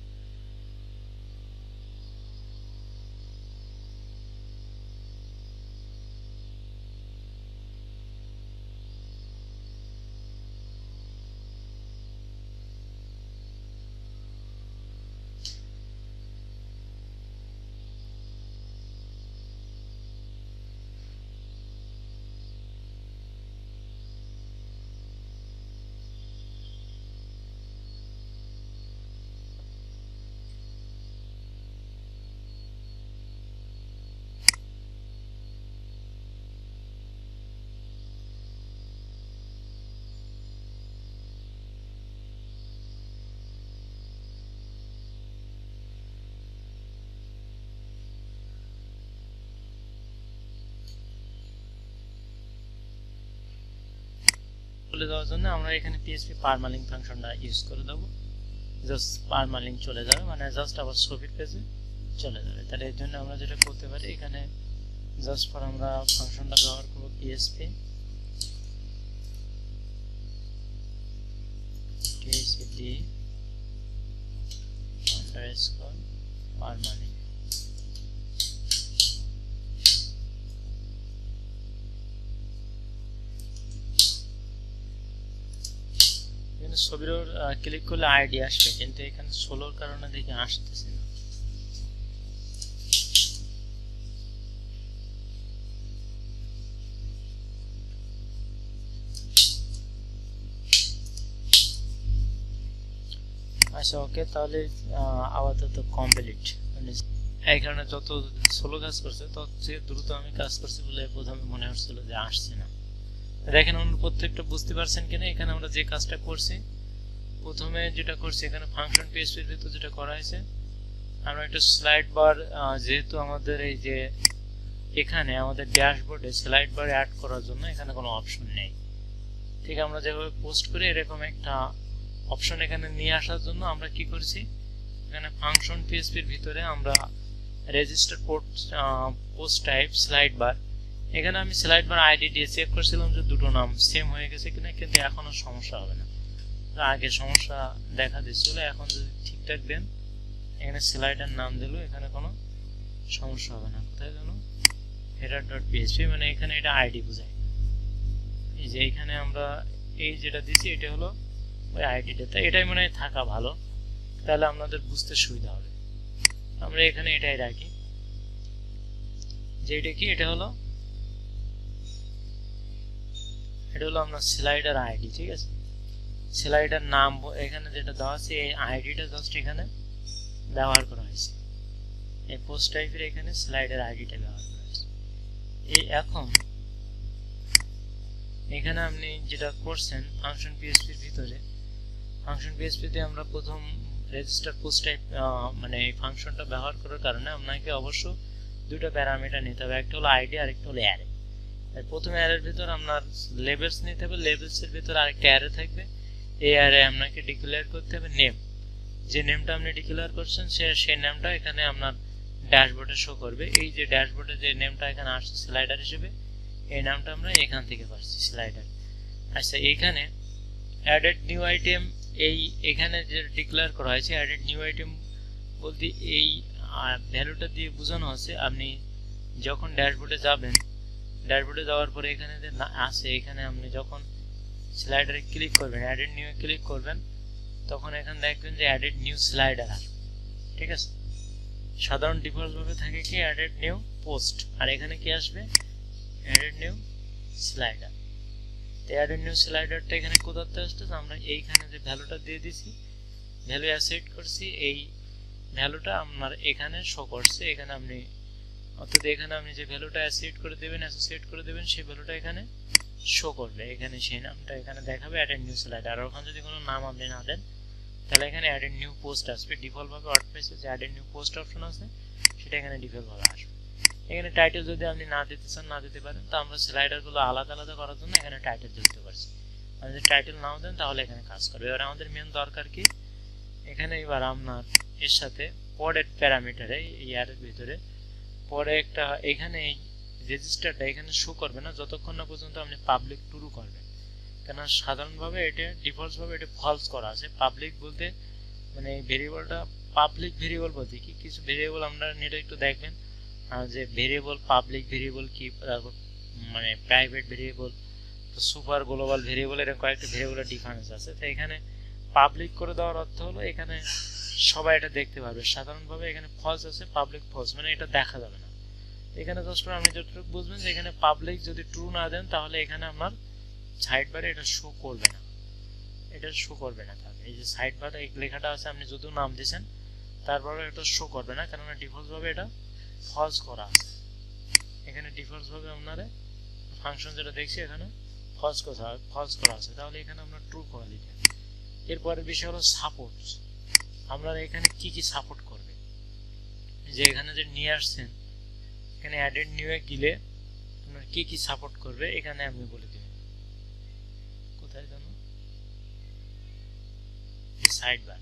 চলে যাওয়ার জন্য আমরা এখানে PHP পারমালিঙ্ক ফাংশনটা ইউজ করে দেবো। জাস্ট পারমালিঙ্ক চলে যাবে, মানে জাস্ট আবার ছবির পেজে চলে যাবে। তাহলে এর জন্য আমরা যেটা করতে পারি, এখানে জাস্ট ফর আমরা ফাংশনটা ব্যবহার করব PHP TCD underscore permalink। ছবির ক্লিক করলে আইডি আসবে, কিন্তু এখানে সোলোর কারণে দেখে আসতেছে না। আচ্ছা, ওকে, তাহলে আপাতত কমপ্লিট। এই কারণে যত সোলো কাজ করছে তত দ্রুত আমি কাজ করছি বলে প্রথমে মনে হচ্ছিল যে আসছে না। দেখেন আমরা প্রত্যেকটা বুঝতে পারছেন কিনা, এখানে আমরা যে কাজটা করছি, প্রথমে যেটা করছি এখানে ফাংশন PHP এর ভিতর যেটা করা হয়েছে, আমরা একটা স্লাইড বার, যেহেতু আমাদের এই যে এখানে আমাদের ড্যাশবোর্ডে স্লাইড বার অ্যাড করার জন্য এখানে কোনো অপশন নেই। ঠিক আমরা যেভাবে পোস্ট করি এরকম একটা অপশন এখানে নিয়ে আসার জন্য আমরা কি করছি, এখানে ফাংশন PHP এর ভিতরে আমরা রেজিস্টার পোস্ট টাইপ স্লাইড বার, এখানে আমি স্লাইড বার আইডি দিয়ে চেক করছিলাম যে দুটো নাম সেম হয়ে গেছে কিনা, কিন্তু এখনো সমস্যা হবে না। আগে সমস্যা দেখা দিচ্ছিল, এখন যদি ঠিকঠাক দেন, এখানে স্লাইডার নাম দিল, এখানে কোনো সমস্যা হবে না। কোথায় জানো, header.php, মানে এখানে এটা আইডি বোঝায়। এই যে এখানে আমরা এই যেটা দিছি এটা হলো ওই আইডিটা, তাই এটাই মনে হয় থাকা ভালো, তাহলে আপনাদের বুঝতে সুবিধা হবে। আমরা এখানে এটাই রাখি, যে এটা কি, এটা হলো আপনার স্লাইডার আইডি। ঠিক আছে, স্লাইডার নাম এখানে যেটা দেওয়া আছে, এই আইডিটা জাস্ট এখানে ব্যবহার করা হয়েছে, এই পোস্ট টাইপের এখানে স্লাইডার আইডিটা ব্যবহার করা হয়েছে। এই এখন এখানে আপনি যেটা করছেন ফাংশন PHP এর ভিতরে, ফাংশন PHP তে আমরা প্রথম রেজিস্টার পোস্ট টাইপ, মানে এই ফাংশনটা ব্যবহার করার কারণে আপনাকে অবশ্য দুটো প্যারামিটার নিতে হবে, একটা হলো আইডি আর একটা হলো অ্যারে। প্রথমে অ্যারের ভিতর আপনার লেবেলস নিতে হবে, লেবেলসের ভিতর আরেকটা অ্যারে থাকবে, এই অ্যারে আপনাকে ডিক্লেয়ার করতে হবে নেম। যে নেমটা আপনি ডিক্লেয়ার করছেন সেই নেমটা এখানে আপনার ড্যাশবোর্ডে শো করবে। এই যে ড্যাশবোর্ডে যে নেমটা এখানে আসছে স্লাইডার হিসেবে, এই নামটা আমরা এখান থেকে পাচ্ছি স্লাইডার। আচ্ছা, এখানে অ্যাডেড নিউ আইটেম, এখানে যে ডিক্লেয়ার করা হয়েছে অ্যাডেড নিউ আইটেম বলতে এই ভ্যালুটা দিয়ে বোঝানো হচ্ছে আপনি যখন ড্যাশবোর্ডে যাবেন, ড্যাশবোর্ডে যাওয়ার পরে এখানে যে আছে, এখানে আপনি যখন স্লাইডারে ক্লিক করবেন, অ্যাডেড নিউ ক্লিক করবেন, তখন এখানে দেখবেন যে অ্যাডেড নিউ স্লাইডার আসবে। ঠিক আছে, সাধারণ ডিফল্ট ভাবে থাকে কি অ্যাডেড নিউ পোস্ট, আর এখানে কি আসবে অ্যাডেড নিউ স্লাইডার। তো অ্যাডেড নিউ স্লাইডারটা এখানে কোথাতে আসছে, আমরা এইখানে যে ভ্যালুটা দিয়ে দিছি, ভ্যালু অ্যাসেট করছি, এই ভ্যালুটা আপনার এখানে শো করছে। এখানে আপনি অর্থাৎ এখানে আপনি যে ভ্যালুটা অ্যাসেট করে দেবেন, অ্যাসোসিয়েট করে দেবেন, সেই ভ্যালুটা এখানে শো করবে, এখানে সেই নামটা এখানে দেখাবে অ্যাডেড নিউ স্লাইডার। আর ওখানে যদি কোনো নাম আপনি না দেন তাহলে এখানে অ্যাডেড নিউ পোস্ট আসবে। ডিফল্ট ভাবে ওয়ার্ডপ্রেসে যে অ্যাডেড নিউ পোস্ট অপশন আছে সেটা এখানে ডিফল্ট ভাবে আসবে। এখানে টাইটেল যদি আপনি না দিতে চান না দিতে পারেন, তো আমরা স্লাইডারগুলো আলাদা আলাদা করার জন্য এখানে টাইটেল দিতে পারছি। আর যদি টাইটেল নাও দেন তাহলে এখানে কাজ করবে। এবার আমাদের মেন দরকার কি, এখানে এবার আপনার এর সাথে পরের প্যারামিটারে ইয়ারের ভিতরে পরে একটা এখানে এই রেজিস্টারটা এখানে শো করবে না যতক্ষণ না পর্যন্ত আপনি পাবলিক ট্রু করবেন। কেন সাধারণভাবে এটা ডিফল্ট ভাবে এটা ফলস করা আছে। পাবলিক বলতে মানে এই ভেরিয়েবলটা, পাবলিক ভেরিয়েবল বলতে কি, কিছু ভেরিয়েবল আমরা নেটে একটু দেখবেন যে ভেরিয়েবল, পাবলিক ভেরিয়েবল কি, মানে private variable, super global variable, এরকম কয়েকটা ভেরিয়েবলের ডিফারেন্স আছে। তো এখানে পাবলিক করে দেওয়ার অর্থ হলো এখানে সবাই এটা দেখতে পারবে। সাধারণভাবে এখানে ফলস আছে, পাবলিক ফলস, মানে এটা দেখা যাবে না। এখানে জাস্ট আপনি যতটুকু বুঝবেন যে এখানে পাবলিক যদি ট্রু না দেন তাহলে এখানে আপনার সাইড বারে এটা শো করবে না, এটা শো করবে না। তাহলে এই যে সাইড বারে এই লেখাটা আছে, আপনি যদিও নাম দিয়েছেন তারপরে এটা শো করবে না, কারণ ডিফল্ট ভাবে এটা ফলস করা আছে। এখানে ডিফল্ট ভাবে আপনারা ফাংশন যেটা দেখছি এখানে ফলস করা আছে, তাহলে এখানে আমরা ট্রু করে দিতে হবে। এরপরের বিষয় হলো সাপোর্ট। আমরা এখানে কি কি সাপোর্ট করবে, যে এখানে যে নিয়ে আসছেন এখানে অ্যাডেড নিউ এ গেলে আপনার কি কি সাপোর্ট করবে এখানে আপনি বলে দেবেন। কোথায় জানো, সাইড বার।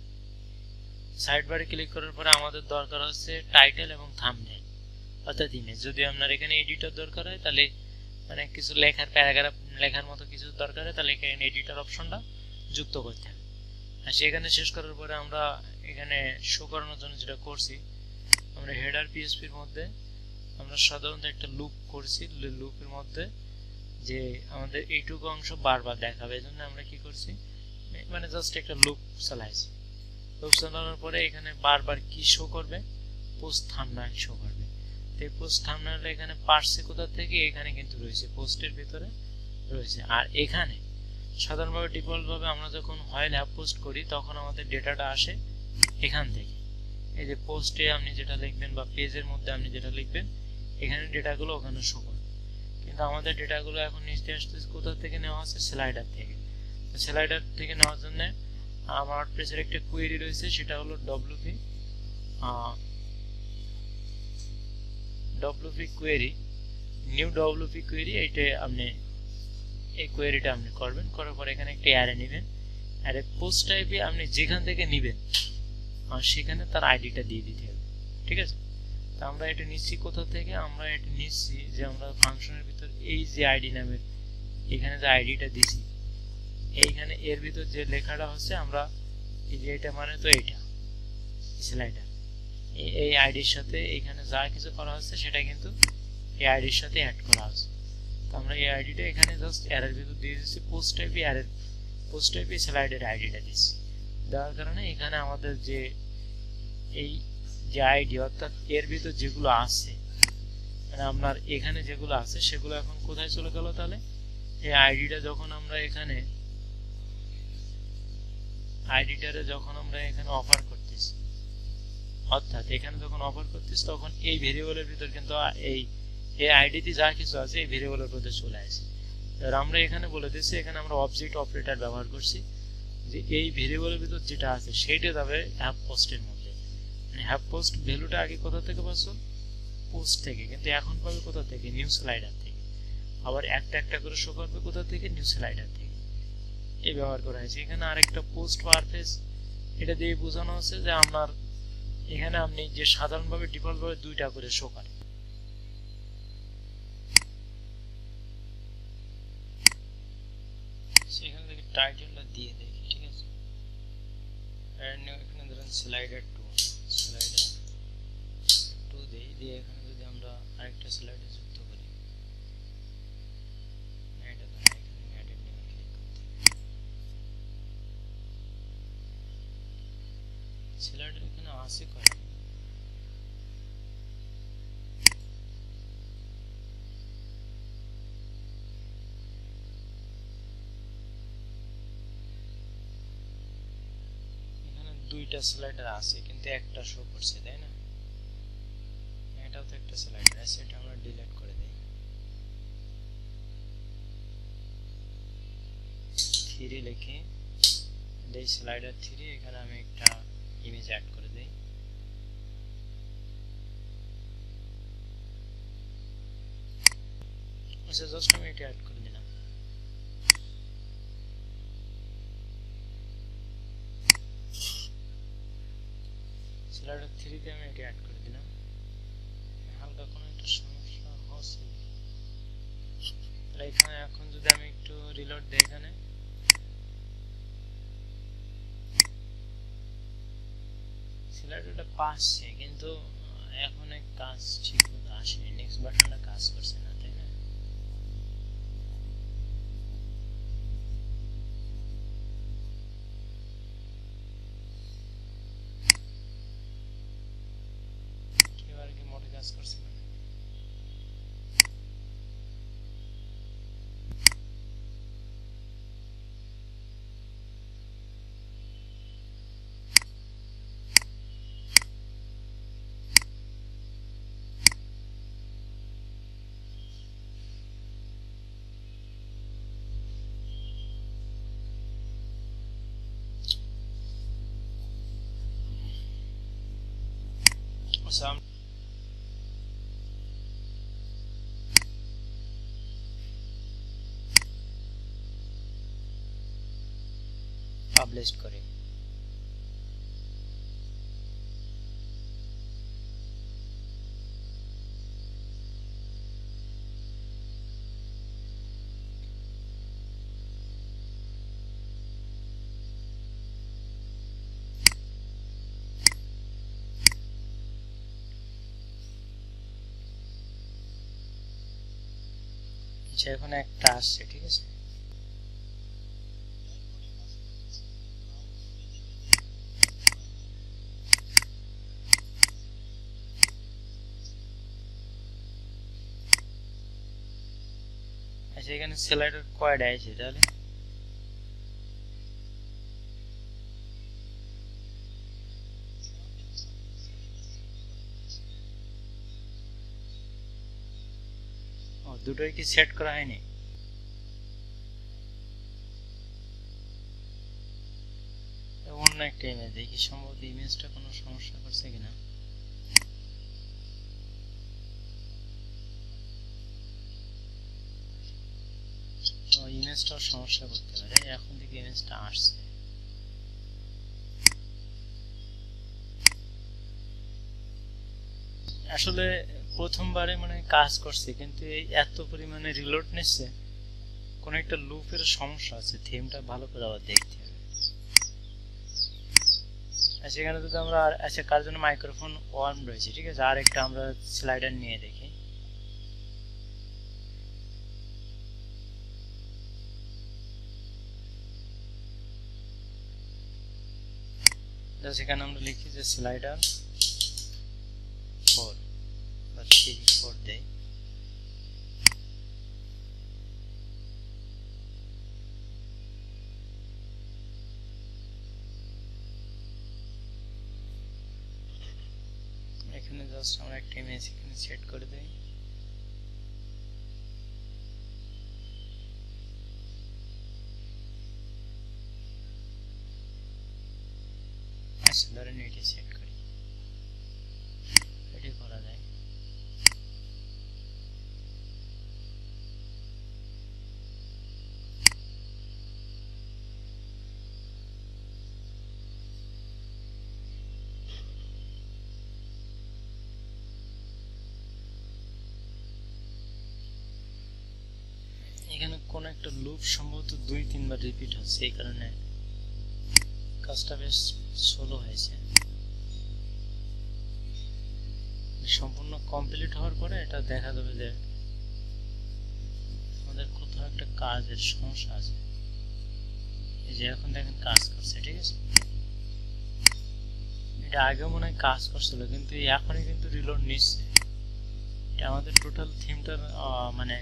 সাইড বারে ক্লিক করার পরে আমাদের দরকার হচ্ছে টাইটেল এবং থাম্বনেল অর্থাৎ ইমেজ। যদি আপনার এখানে এডিটর দরকার হয় তাহলে মানে কিছু লেখার প্যারাগ্রাফ লেখার মতো কিছু দরকার হয় তাহলে এখানে এডিটর অপশনটা যুক্ত করতে হবে। আর সেখানে শেষ করার পরে আমরা এখানে শো করানোর জন্য যেটা করছি, আমরা হেডার পিএসপির মধ্যে আমরা সাধারণত একটা লুপ করছি। লুপের মধ্যে যে আমাদের এইটুকু অংশ বারবার দেখাবে, এই জন্য আমরা কি করছি, মানে জাস্ট একটা লুপ চালাইছি। লুপ চালানোর পরে এখানে বারবার কি শো করবে, পোস্ট থাম্বনেল শো করবে। তো এই পোস্ট থাম্বনেল এখানে পার্সে কোথা থেকে, এখানে কিন্তু রয়েছে, পোস্টের ভিতরে রয়েছে। আর এখানে সাধারণভাবে ডিফল্ট ভাবে আমরা যখন হোয়াইল অ্যাপ পোস্ট করি তখন আমাদের ডেটাটা আসে এখান থেকে। এই যে পোস্টে আপনি যেটা লিখবেন বা পেজের মধ্যে আপনি যেটা লিখবেন এখানে ডেটাগুলো ওখানে শো করবে। কিন্তু আমাদের ডেটাগুলো এখন নিচে আসতে কোথা থেকে নেওয়া হচ্ছে, স্লাইডার থেকে। স্লাইডার থেকে নেওয়ার জন্য আমার ওয়ার্ডপ্রেসের একটা কোয়েরি রয়েছে, সেটা হলো WP query, new WP query. এইটা আপনি এই কোয়েরিটা আপনি করবেন, করার পর এখানে একটা অ্যারে নেবেন। অ্যারে পোস্ট টাইপে আপনি যেখান থেকে নেবেন আর সেখানে তার আইডিটা দিয়ে দিতে হবে। ঠিক আছে, তো আমরা এটা নিচ্ছি কোথা থেকে, আমরা এটা নিচ্ছি যে আমরা ফাংশনের ভিতর এই যে আইডি নামের এখানে যে আইডিটা দিছি, এইখানে এর ভিতর যে লেখাটা হচ্ছে আমরা এই যে এটা মানে তো এইটা স্লাইডার, এই আইডির সাথে এখানে যা কিছু করা হচ্ছে সেটা কিন্তু এই আইডির সাথে অ্যাড করা আছে। তো আমরা এই আইডিটা এখানে জাস্ট অ্যারের ভিতর দিয়ে দিচ্ছি, পোস্ট টাইপে অ্যারের পোস্ট টাইপে স্লাইডের আইডিটা দিচ্ছি। দেওয়ার কারণে এখানে আমাদের যে এই যে আইডি অর্থাৎ এর ভিতর যেগুলো আছে মানে আপনার এখানে যেগুলো আছে সেগুলো এখন কোথায় চলে গেল, তাহলে এই আইডিটা যখন আমরা এখানে আইডিটারে যখন আমরা এখানে অফার করতেছি, অর্থাৎ এখানে যখন অফার করতেছি তখন এই ভেরিয়েবলের ভিতর কিন্তু এই আইডিতে যা কিছু আছে এই ভেরিয়েবলের মধ্যে চলে আসে। আর আমরা এখানে বলে দিচ্ছি, এখানে আমরা অবজেক্ট অপারেটর ব্যবহার করছি যে এই ভেরিয়েবলের ভিতর যেটা আছে সেইটা যাবে হ্যাপ পোস্টের মধ্যে। মানে হ্যাপ পোস্ট ভ্যালুটা আগে কোথা থেকে পাচ্ছ, পোস্ট থেকে, কিন্তু এখন পাবে কোথা থেকে, নিউ স্লাইডার থেকে। আবার একটা একটা করে শো করবে কোথা থেকে, নিউ স্লাইডার থেকে। এই ব্যবহার করা হয়েছে। এখানে আরেকটা পোস্ট পারপেজ, এটা দিয়ে বোঝানো হচ্ছে যে আপনার এখানে আপনি যে সাধারণভাবে ডিফল্টভাবে দুইটা করে শো করে, সেখান থেকে টাইটেলটা দিয়ে দেখি, ঠিক আছে। এখানে ধরেন স্লাইডার 2, স্লাইডার 2 দিয়ে এখানে যদি আমরা আরেকটা স্লাইডার যুক্ত করি, এটা ধরেন এখানে এডিট নিয়ে ক্লিক করতে, স্লাইডার এখানে আছে কয়টা, এখানে দুইটা স্লাইডার আছে কিন্তু একটা শো করছে, তাই না? এটাও তো একটা স্লাইডার আছে, এটা আমরা ডিলিট করে দেই। 3 লিখে দেই স্লাইডার 3, এখানে আমি একটা ইমেজ অ্যাড করে দেই। আচ্ছা, জাস্ট আমি এটা অ্যাড করে দিলাম। স্লাইডার 3 তে আমি এটা অ্যাড করে দিলাম। হালকা কোনো একটা সমস্যা হচ্ছে, তাহলে এখানে এখন যদি আমি একটু রিলোড দিই, এখানে স্লাইডারটা পাচ্ছে কিন্তু এখন এক কাজ ঠিক মতো আসেনি, নেক্সট বাটনটা কাজ করছে না, তাই না? এবার কি মোটে কাজ করছে না? আচ্ছা, পাবলিশ করি। আচ্ছা, এখন একটা আসছে, ঠিক আছে। আচ্ছা, এখানে স্লাইডার কয়টা আছে তাহলে? ও, দুটোই কি সেট করা হয়নি? অন্য একটা ইমেজ দেখি, সম্ভবত ইমেজটা কোনো সমস্যা করছে কিনা। ও, ইমেজটাও সমস্যা করতে পারে। এখন থেকে ইমেজটা আসছে। আসলে প্রথমবারে মানে কাজ করছে, কিন্তু এই এত পরিমাণে রিলোড নিচ্ছে, কোন একটা লুপের সমস্যা আছে। থিমটা ভালো করে আবার দেখতে হবে। সেখানে যদি আমরা আচ্ছা, কার জন্য মাইক্রোফোন ওয়ান রয়েছে, ঠিক আছে। আর একটা আমরা স্লাইডার নিয়ে দেখি। সেখানে আমরা লিখি যে স্লাইডার 4 বা 3, 4 দেই। এখানে জাস্ট আমরা একটা ইমেজ এখানে সেট করে দেই। আচ্ছা, ধরেন এটি সেট করি, এটি করা যায়। কোন একটা লুপ সম্ভবত 2-3 বার রিপিট হচ্ছে, এই কারণে কাজটা বেশ স্লো হয়েছে। সম্পূর্ণ কমপ্লিট হওয়ার পরে এটা দেখা যাবে যে আমাদের কোথাও একটা কাজের সমস্যা আছে। এই যে এখন দেখেন কাজ করছে, ঠিক আছে। এটা আগে মনে হয় কাজ করছিল, কিন্তু এখনই কিন্তু রিলোড নিচ্ছে। এটা আমাদের টোটাল থিমটার মানে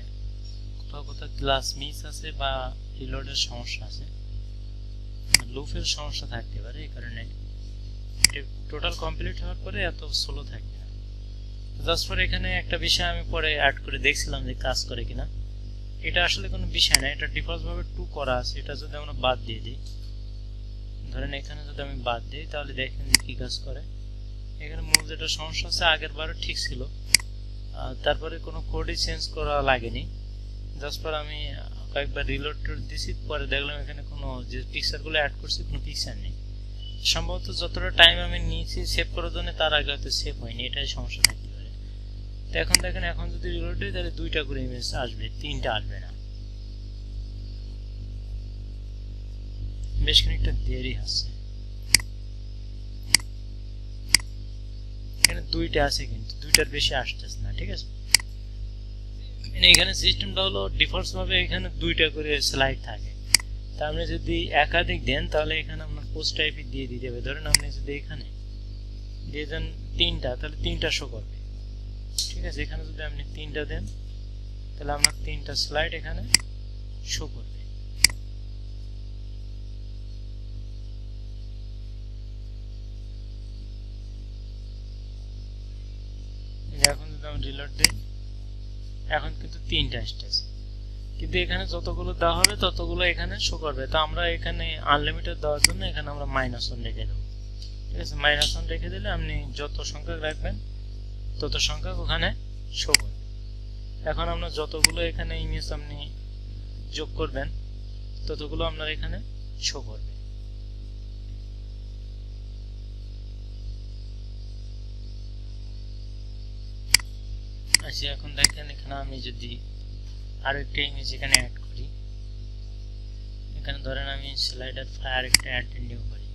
কোথাও কোথাও ক্লাস মিস আছে বা রিলোডের সমস্যা আছে, লুপের সমস্যা থাকতে পারে, এই কারণে এটা টোটাল কমপ্লিট হওয়ার পরে এত স্লো থাকবে না। জাস্ট ফর এখানে একটা বিষয় আমি পরে অ্যাড করে দেখছিলাম যে কাজ করে কিনা। এটা আসলে কোনো বিষয় না, এটা ডিফল্ট ভাবে 2 করা আছে। এটা যদি আমরা বাদ দিয়ে দিই, ধরেন এখানে যদি আমি বাদ দিই, তাহলে দেখেন যে কি কাজ করে। এখানে মূল যেটা সমস্যা আছে আগের বারও ঠিক ছিল, তারপরে কোনো কোডই চেঞ্জ করা লাগেনি। জাস্ট ফর আমি কয়েকবার রিলোড দিছি, পরে দেখলাম এখানে কোনো যে পিকচারগুলো অ্যাড করছি কোনো পিকচার নেই। সম্ভবত যতটা টাইম আমি নিয়েছি সেভ করার জন্য তার আগে হয়তো সেভ হয়নি, এটাই সমস্যা থাকতে পারে। তো এখন দেখেন, এখন যদি রিলোড দিই তাহলে 2টা করে ইমেজ আসবে, 3টা আসবে না। বেশ খানিকটা দেরি আছে। এখানে 2টা আছে কিন্তু 2টার বেশি আসতেছে না, ঠিক আছে। এখানে সিস্টেমটা হলো ডিফল্ট ভাবে এখানে 2টা করে স্লাইড থাকে। তা আপনি যদি একাধিক দেন তাহলে এখানে আপনার পোস্ট টাইপই দিয়ে দিতে হবে। ধরেন আপনি যদি এখানে দিয়ে দেন 3টা, তাহলে 3টা শো করবে, ঠিক আছে। এখানে যদি আপনি 3টা দেন তাহলে আপনার 3টা স্লাইড এখানে শো করবে। এখন যদি আমি রিলোড দিই, এখন কিন্তু 3টা আসতেছে, কিন্তু এখানে যতগুলো দেওয়া হবে ততগুলো এখানে শো করবে। তো আমরা এখানে আনলিমিটেড দেওয়ার জন্য এখানে আমরা -1 রেখে দেবো, ঠিক আছে। -1 রেখে দিলে আপনি যত সংখ্যক রাখবেন তত সংখ্যক ওখানে শো করবে। এখন আমরা যতগুলো এখানে ইমেজ আপনি যোগ করবেন ততগুলো আপনার এখানে শো করবে। আচ্ছা, এখন দেখেন এখানে আমি যদি আরো একটা ইমেজ এখানে অ্যাড করি, এখানে ধরেন আমি স্লাইডার ফায়ার একটা অ্যাড নিউ করি।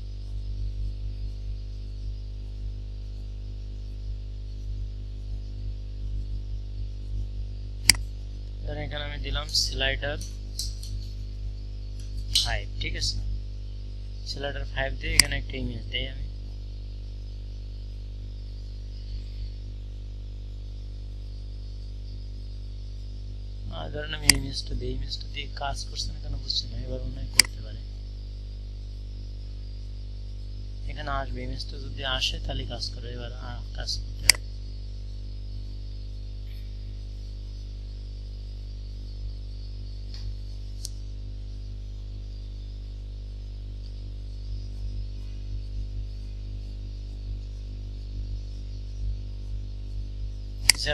ধরেন এখানে আমি দিলাম স্লাইডার 5, ঠিক আছে। স্লাইডার 5 দিয়ে এখানে একটা ইমেজ দেই আমি। ধরেন আমি ইমেজটা দিয়ে কাজ করছে না কেন বুঝছি না, এবার মনে হয় করতে পারে। এখানে আসবে, ইমেজটা যদি আসে তাহলে কাজ করবে, এবার কাজ করতে পারে।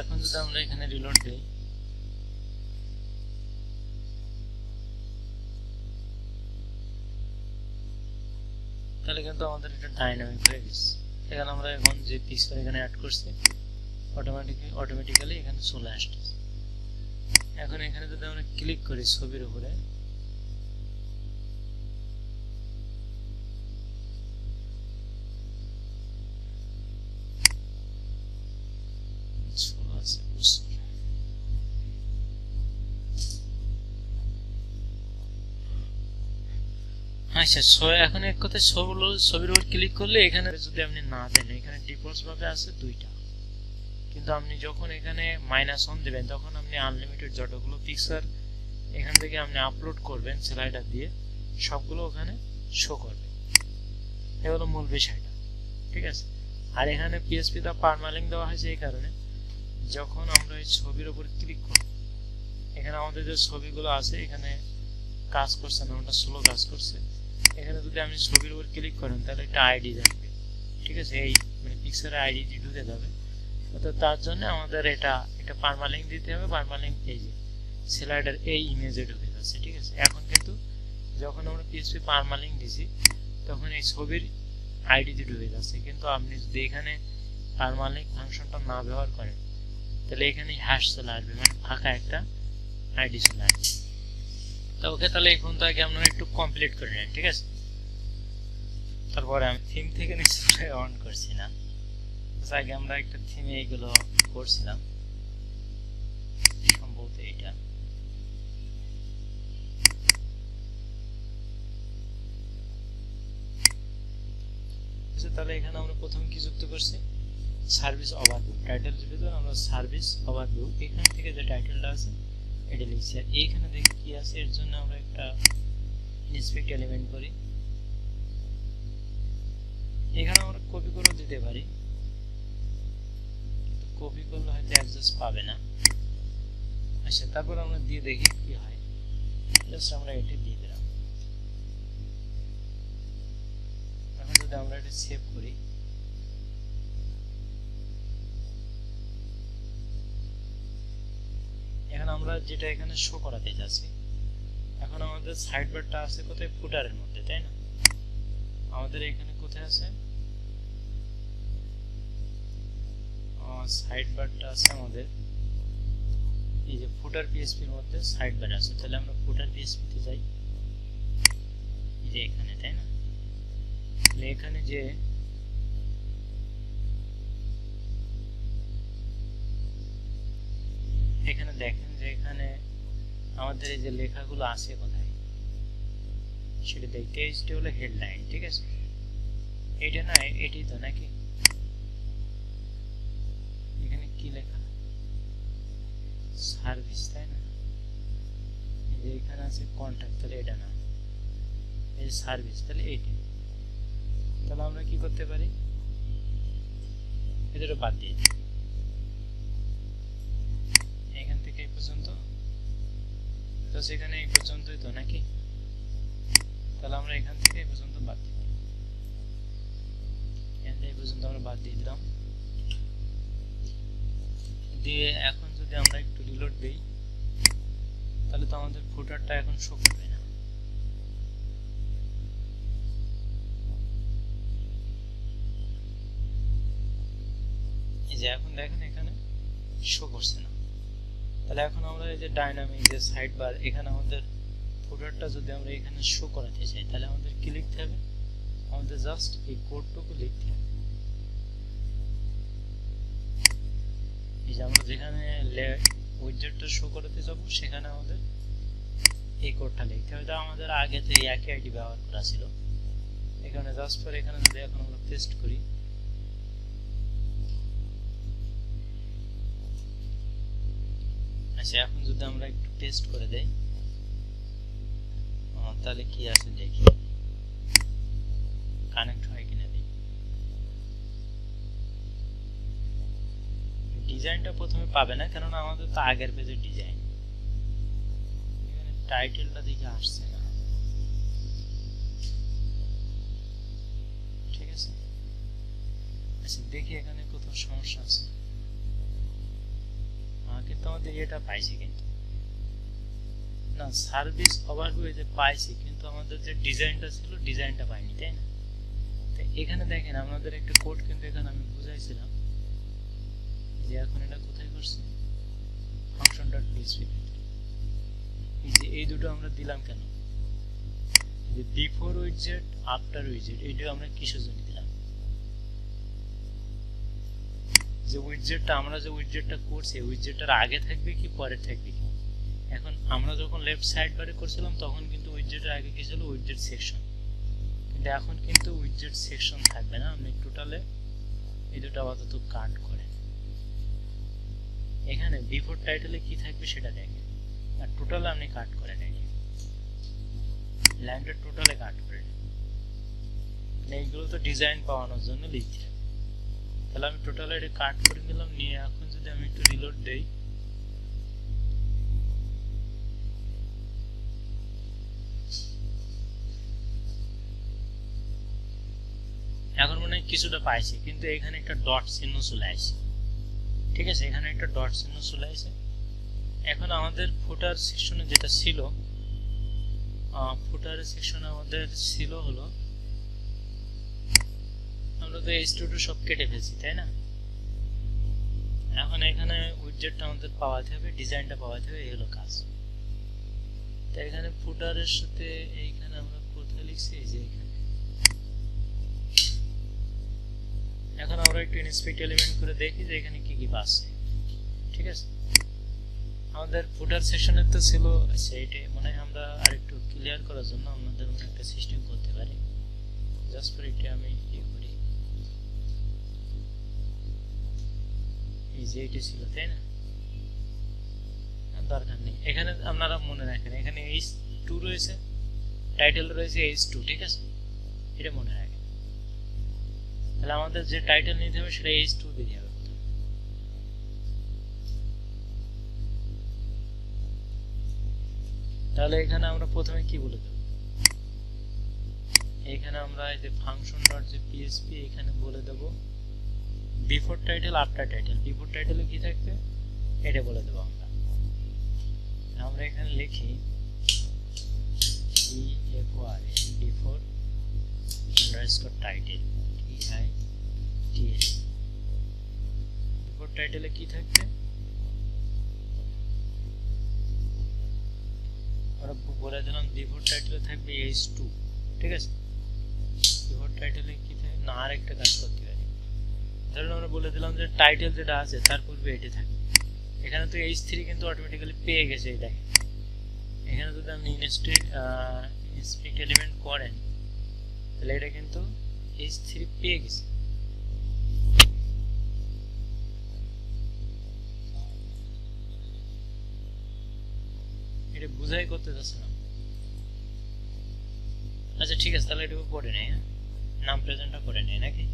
এখন যদি আমরা এখানে রিলোড দিই, তাহলে কিন্তু আমাদের এটা ডাইনামিক হয়ে গেছে। এখানে আমরা এখন যে পিকচার এখানে অ্যাড করছি অটোমেটিক্যালি এখানে চলে আসতেছে। এখন এখানে যদি আমরা ক্লিক করি ছবির উপরে, আচ্ছা, এখন এক কথায় ছবির উপর ক্লিক করলে এখানে যদি আপনি না দেন, এখানে ডিফল্ট ভাবে আছে 2টা, কিন্তু আপনি যখন এখানে -1 দিবেন তখন আপনি আনলিমিটেড যতগুলো পিকচার এখান থেকে আপনি আপলোড করবেন স্লাইডার দিয়ে সবগুলো ওখানে শো করবে। এই হলো মূল বিষয়টা, ঠিক আছে। আর এখানে পিএসপি তে পারমালিঙ্ক দেওয়া হয়েছে এই কারণে, যখন আমরা এই ছবির উপর ক্লিক করব, এখানে আমাদের যে ছবিগুলো আছে এখানে কাজ করছে না, ওটা স্লো কাজ করছে। এখানে যদি আপনি ছবির উপর ক্লিক করেন তাহলে একটা আইডি যাবে, ঠিক আছে। এই মানে পিকচারের আইডি ঢুকে যাবে। তো তার জন্য আমাদের এটা পারমালিঙ্ক দিতে হবে। পারমালিঙ্ক এই যে স্লাইডার এই ইমেজে ঢুকে যাচ্ছে, ঠিক আছে। এখন কিন্তু যখন আমরা পিএসপি পারমালিঙ্ক দিছি তখন এই ছবির আইডিতে ঢুকে যাচ্ছে, কিন্তু আপনি যদি এখানে পারমালিঙ্ক ফাংশনটা না ব্যবহার করেন তাহলে এখানে হ্যাশ চলে আসবে, মানে ফাঁকা একটা আইডি চলে আসবে। তো ওকে, তাহলে এই পর্যন্ত আগে আমরা একটু কমপ্লিট করে নেন, ঠিক আছে? তারপরে আমি থিম থেকে নিশ্চয়ই অন করছি না, আগে আমরা একটা থিমে এইগুলো করছিলাম, সম্ভবত এইটা। তাহলে এখানে আমরা প্রথম কি যুক্ত করছি, সার্ভিস ওভারভিউ। টাইটেল যদি আমরা সার্ভিস ওভারভিউ, এখান থেকে যে টাইটেলটা আছে এটা লিখছি। আর এইখানে দেখি কি আছে, এর জন্য আমরা একটা ইনস্পেক্ট এলিমেন্ট করি। এখানে আমরা কপি করে দিতে পারি, কিন্তু কপি করলে হয়তো অ্যাক্সেস পাবে না। আচ্ছা, তারপর আমরা দিয়ে দেখি কি হয়। জাস্ট আমরা এটা দিয়ে দিলাম। এখন যদি আমরা এটা সেভ করি, এখন আমরা যেটা এখানে শো করাতে যাচ্ছি, এখন আমাদের সাইড বারটা আছে কোথায়, ফুটারের মধ্যে, তাই না? আমাদের এখানে কোথায় আছে, সাইড বারটা আছে আমাদের এই যে ফুটার পিএসপির মধ্যে সাইড বার আছে। তাহলে আমরা ফুটার পিএসপি তে যাই, এই যে এখানে, তাই না? তাহলে এখানে যে এখানে দেখেন যে এখানে আমাদের এই যে লেখাগুলো আছে কোথায় সেটা দেখতে, এইটা হলো হেডলাইন, ঠিক আছে? এটা না, এটাই তো নাকি? এখানে কি লেখা, সার্ভিস, তাই না? এই যে এখানে আছে কন্ট্যাক্ট, তাহলে এটা না, এই যে সার্ভিস, তাহলে এইটা। তাহলে আমরা কি করতে পারি, এদেরও বাদ দিয়ে দিই, এখান থেকে এই পর্যন্ত, তো সেখানে এই পর্যন্তই তো নাকি? তাহলে আমরা এখান থেকে এই পর্যন্ত বাদ দিই, এই পর্যন্ত আমরা বাদ দিয়ে দিলাম। দিয়ে এখন যদি আমরা একটু রিলোড দেই, তাহলে তো আমাদের ফুটারটা এখন শো করবে না। এই যে এখন দেখেন এখানে শো করছে না। তাহলে এখন আমরা এই যে ডাইনামিক যে সাইড বার, এখানে আমাদের ফুটারটা যদি আমরা এখানে শো করাতে চাই, তাহলে আমাদের কি লিখতে হবে, আমাদের জাস্ট এই কোডটুকু লিখতে হবে। এই যে আমরা যেখানে উইডজেটটা শো করতে যাব, সেখানে আমাদের এই কোডটা লিখতে হবে। আমাদের আগে তো এই একই আইডি ব্যবহার করা ছিল, এখানে জাস্ট পরে এখানে যদি এখন আমরা পেস্ট করি, আচ্ছা এখন যদি আমরা একটু পেস্ট করে দেই, তাহলে কি আছে দেখি, কানেক্ট হয় কিনা দেখি। ডিজাইনটা প্রথমে পাবে না, কেননা আমাদের তো আগের পেজের ডিজাইন। এখানে টাইটেলটা দেখে আসছে না, ঠিক আছে? আচ্ছা দেখি এখানে কোথাও সমস্যা আছে, কিন্তু আমাদের এটা পাইছি, কিন্তু না, সার্ভিস ওভারভিউ যে পাইছি, কিন্তু আমাদের যে ডিজাইনটা ছিল ডিজাইনটা পাইনি, তাই না? তো এখানে দেখেন আমাদের একটা কোড কিন্তু এখানে আমি বুঝাইছিলাম যে এখন এটা কোথায় করছি, function.php। এই যে এই দুটো আমরা দিলাম কেন, যে বিফোর উইডজেট আফটার উইডজেট, এইটা আমরা কিসের জন্য দিলাম, যে উইডজেটটা আমরা যে উইডজেটটা করছি উইডজেটটার আগে থাকবে কি পরে থাকবে কি। এখন আমরা যখন লেফট সাইড বারে করছিলাম তখন কিন্তু উইডজেটের আগে কি ছিল, উইডজেট সেকশন, কিন্তু এখন কিন্তু উইডজেট সেকশন থাকবে না। আপনি টোটালে এই দুটো আপাতত কাট করেন, এখানে বিফোর টাইটেলে কি থাকবে সেটা দেখেন, আর টোটালে আপনি কাট করেন, এই লাইনটা টোটালে কাট করেন। এইগুলো তো ডিজাইন পাওয়ানোর জন্য লিখতে হবে। তাহলে আমি টোটাল এটা কাট করে নিলাম, নিয়ে এখন যদি আমি একটু রিলোড দেই, এখন মনে হয় কিছুটা পাইছি, কিন্তু এখানে একটা ডট চিহ্ন চলে আসে, ঠিক আছে? এখানে একটা ডট চিহ্ন চলে আসে। এখন আমাদের ফুটার সেকশনে যেটা ছিল, ফুটার সেকশনে আমাদের ছিল হলো, আমরা তো H2 সব কেটে ফেলছি, তাই না? এখন এখানে উইডজেটটা আমাদের পাওয়াতে হবে, ডিজাইনটা পাওয়াতে হবে, এই হলো কাজ। তো এখানে ফুটারের সাথে এইখানে আমরা কোথায় লিখছি, এই যে এখানে। এখন আমরা একটু ইন্সপেক্ট এলিমেন্ট করে দেখি যে এখানে কি কি পাচ্ছে। ঠিক আছে, আমাদের ফুটার সেশনের তো ছিল সেইটাই, মানে আমরা আরেকটু ক্লিয়ার করার জন্য আমাদের মনে একটা সিস্টেম করতে পারি। জাস্ট ফর এটা আমি ইয়ে করি, এই যে এটা ছিল, তাই না? দরকার নেই, এখানে আপনারা মনে রাখেন এখানে H2 রয়েছে, টাইটেল রয়েছে H2, ঠিক আছে, এটা মনে রাখেন। তাহলে আমাদের যে টাইটেল নিতে হবে সেটা H2 দিতে হবে। তাহলে এখানে আমরা প্রথমে কি বলে দেব, এখানে আমরা এই যে ফাংশন ডট যে পিএসপি এখানে বলে দেব before title after title. Before টাইটেলে কি থাকবে এটা বলে দেব আমরা। আমরা এখানে লিখি BFOR before underscore title, TITL। Before টাইটেলে কি থাকবে আমরা বলে দিলাম, বিফোর টাইটেলে থাকবে H2, ঠিক আছে। বিফোর টাইটেলে কি থাকে না, আরেকটা কাজ করতে পারি, ধরুন আমরা বলে দিলাম যে টাইটেল যেটা আছে তার পূর্বে এটি থাকবে। এখানে তো H3 কিন্তু অটোমেটিক্যালি পেয়ে গেছে, এই দেখেন এখানে যদি আপনি ইন্সপেক্ট এলিমেন্ট করেন তাহলে এটা কিন্তু H3 পেয়ে গেছে। এটা বুঝাই করতে যাচ্ছে না। আচ্ছা ঠিক আছে, তাহলে এটুকু করে নেই, হ্যাঁ নাম প্রেজেন্টটা করে নেই নাকি?